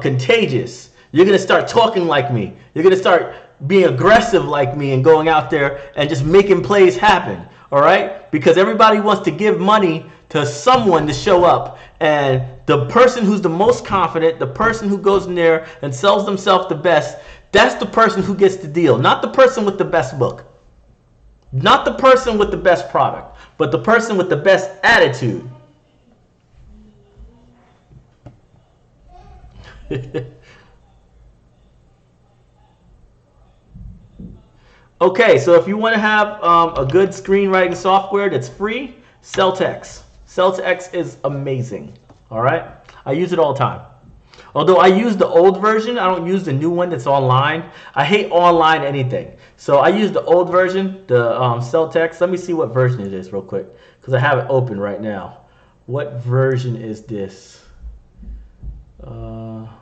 contagious. You're gonna start talking like me. You're gonna start being aggressive like me and going out there and just making plays happen. All right? Because everybody wants to give money to someone to show up, and the person who's the most confident, the person who goes in there and sells themselves the best, that's the person who gets the deal, not the person with the best book, not the person with the best product, but the person with the best attitude. Okay, so if you want to have a good screenwriting software that's free, Celtx. Celtx is amazing. All right, I use it all the time. Although I use the old version, I don't use the new one that's online. I hate online anything, so I use the old version, the Celtx. Let me see what version it is real quick, because I have it open right now. What version is this?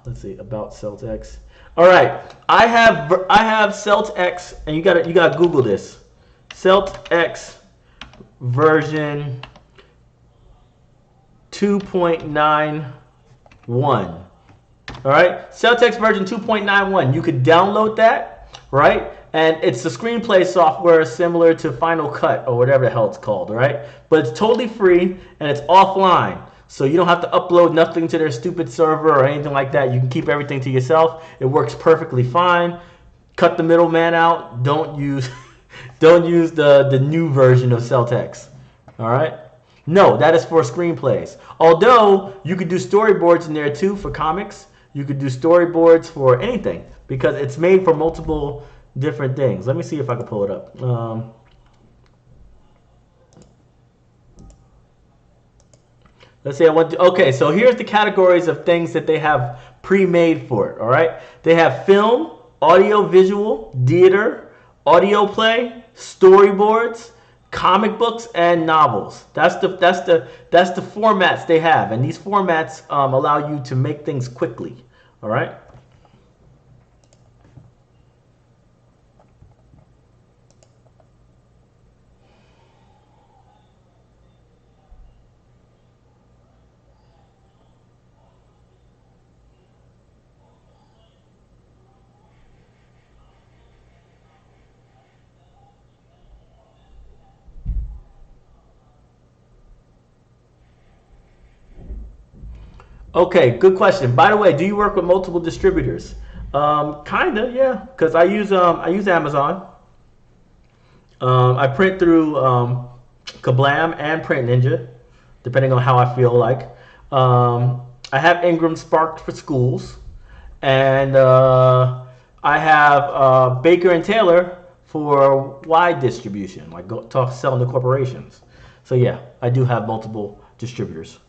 Let's see, about Celtx. All right, I have Celtx, and you gotta Google this. Celtx version 2.91. All right, Celtx version 2.91. You could download that, right? And it's the screenplay software similar to Final Cut or whatever the hell it's called, right? But it's totally free and it's offline. So you don't have to upload nothing to their stupid server or anything like that. You can keep everything to yourself. It works perfectly fine. Cut the middleman out. Don't use don't use the new version of Celtex. All right? No, that is for screenplays. Although you could do storyboards in there too for comics. You could do storyboards for anything because it's made for multiple different things. Let me see if I can pull it up. Let's say I want to, okay, so here's the categories of things that they have pre-made for it, all right? They have film, audio visual, theater, audio play, storyboards, comic books, and novels. That's the formats they have, and these formats allow you to make things quickly, all right? Okay, good question. By the way, do you work with multiple distributors? Kinda, yeah, because I use Amazon. I print through Kablam and Print Ninja, depending on how I feel like. I have Ingram Spark for schools, and I have Baker and Taylor for wide distribution, like go talk selling to corporations. So yeah, I do have multiple distributors.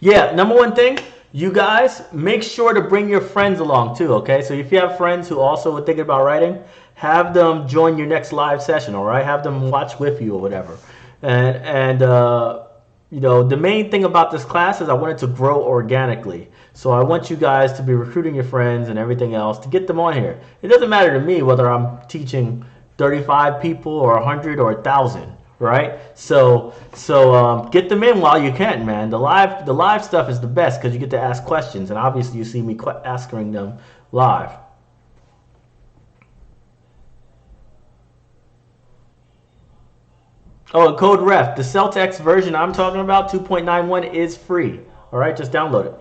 Yeah, number one thing, you guys make sure to bring your friends along too, okay? So if you have friends who also are thinking about writing, have them join your next live session, all right? Have them watch with you or whatever. And you know, the main thing about this class is I want it to grow organically. So I want you guys to be recruiting your friends and everything else to get them on here. It doesn't matter to me whether I'm teaching 35 people or 100 or 1,000, right? So get them in while you can, man. The live stuff is the best because you get to ask questions, and obviously you see me asking them live. Oh, and code ref. The Celtex version I'm talking about, 2.91, is free. All right, just download it.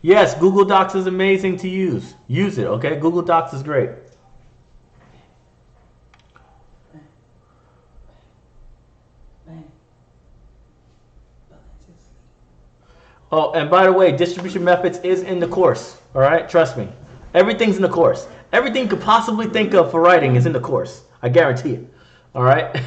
Yes, Google Docs is amazing to use. Use it, okay? Google Docs is great. Man, but let's just Oh, and by the way, distribution methods is in the course. All right, trust me. Everything's in the course. Everything you could possibly think of for writing is in the course. I guarantee it. All right,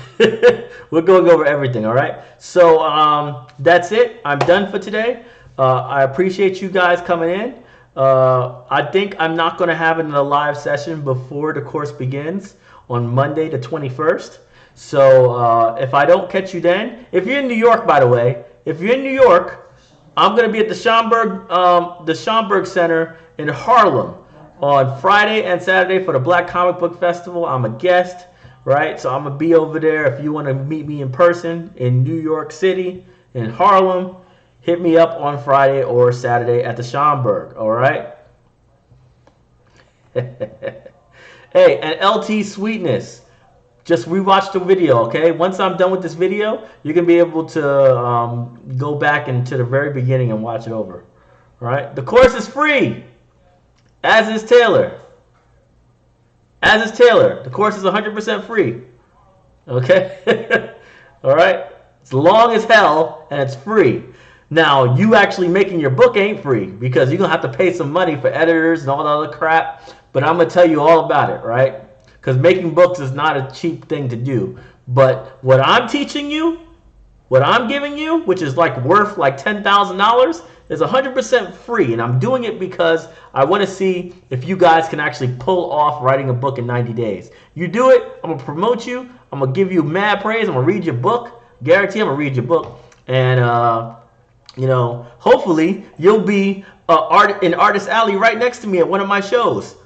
we're going over everything. All right, so that's it. I'm done for today. I appreciate you guys coming in. I think I'm not going to have it in a live session before the course begins on Monday the 21st. So if I don't catch you then, if you're in New York, by the way, if you're in New York, I'm going to be at the Schomburg Center in Harlem on Friday and Saturday for the Black Comic Book Festival. I'm a guest, right? So I'm going to be over there. If you want to meet me in person in New York City, in Harlem, hit me up on Friday or Saturday at the Schomburg, all right? Hey, and LT Sweetness, just rewatch the video, okay? Once I'm done with this video, you can be able to go back into the very beginning and watch it over, all right? The course is free, as is Taylor. As is Taylor. The course is 100% free, okay? All right? It's long as hell, and it's free. Now, you actually making your book ain't free because you're going to have to pay some money for editors and all the other crap. But I'm going to tell you all about it, right? Because making books is not a cheap thing to do. But what I'm teaching you What I'm giving you, which is like worth like $10,000, is 100% free, and I'm doing it because I want to see if you guys can actually pull off writing a book in 90 days. You do it, I'm gonna promote you. I'm gonna give you mad praise. I'm gonna read your book. Guarantee I'm gonna read your book, and hopefully you'll be in Artist Alley right next to me at one of my shows.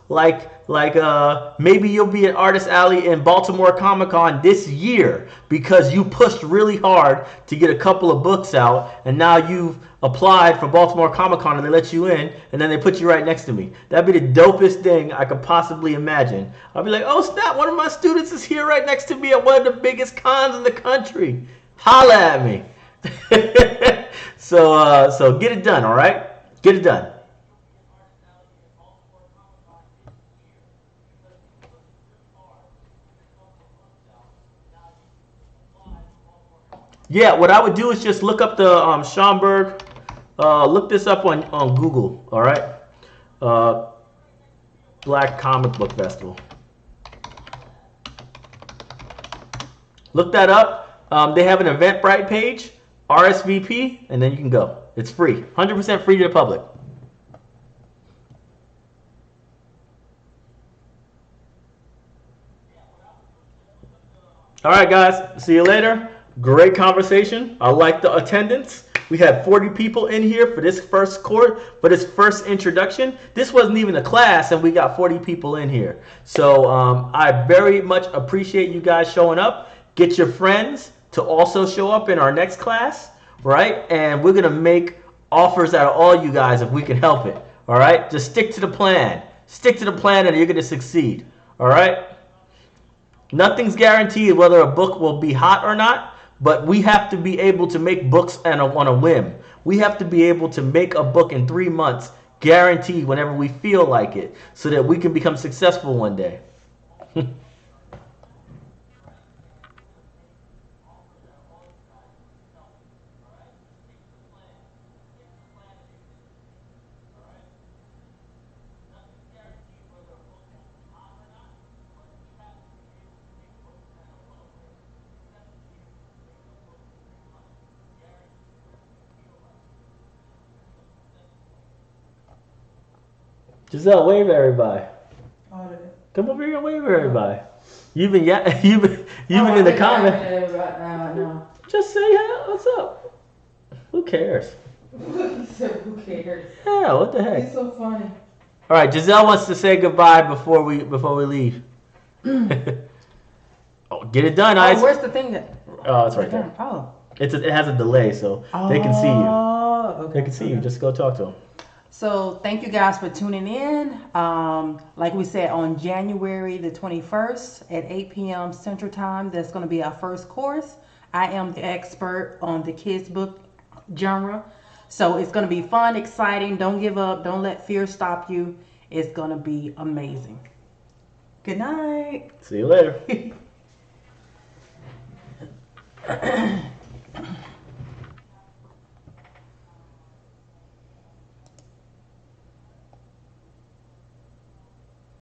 Maybe you'll be at Artist Alley in Baltimore Comic Con this year because you pushed really hard to get a couple of books out, and now you've applied for Baltimore Comic Con and they let you in, and then they put you right next to me. That'd be the dopest thing I could possibly imagine. I'll be like, oh snap, one of my students is here right next to me at one of the biggest cons in the country. Holla at me. So get it done, all right? Get it done. Yeah, what I would do is just look up the Schomburg. Look this up on Google, all right? Black Comic Book Festival. Look that up. They have an Eventbrite page, RSVP, and then you can go. It's free, 100% free to the public. All right, guys. See you later. Great conversation. I like the attendance. We had 40 people in here for this first course, for this first introduction. This wasn't even a class, and we got 40 people in here. So I very much appreciate you guys showing up. Get your friends to also show up in our next class, right? And we're going to make offers out of all you guys if we can help it, all right? Just stick to the plan. Stick to the plan, and you're going to succeed, all right? Nothing's guaranteed whether a book will be hot or not, but we have to be able to make books on a whim. We have to be able to make a book in 3 months, guaranteed whenever we feel like it, so that we can become successful one day. Giselle, wave at everybody. Come over here and wave at everybody. You've been in the comment. No. Just say hi. What's up? Who cares? He said, who cares? Yeah, what the heck? He's so funny. All right, Giselle wants to say goodbye before we leave. Oh, get it done, Ice. Where's the thing that? Oh, it's right there. Oh. It has a delay, so they can see you. Okay. They can see you. Just go talk to them. So thank you guys for tuning in. Like we said, on January the 21st at 8 p.m. Central Time, that's going to be our first course. I am the expert on the kids book genre. So it's going to be fun, exciting. Don't give up. Don't let fear stop you. It's going to be amazing. Good night. See you later.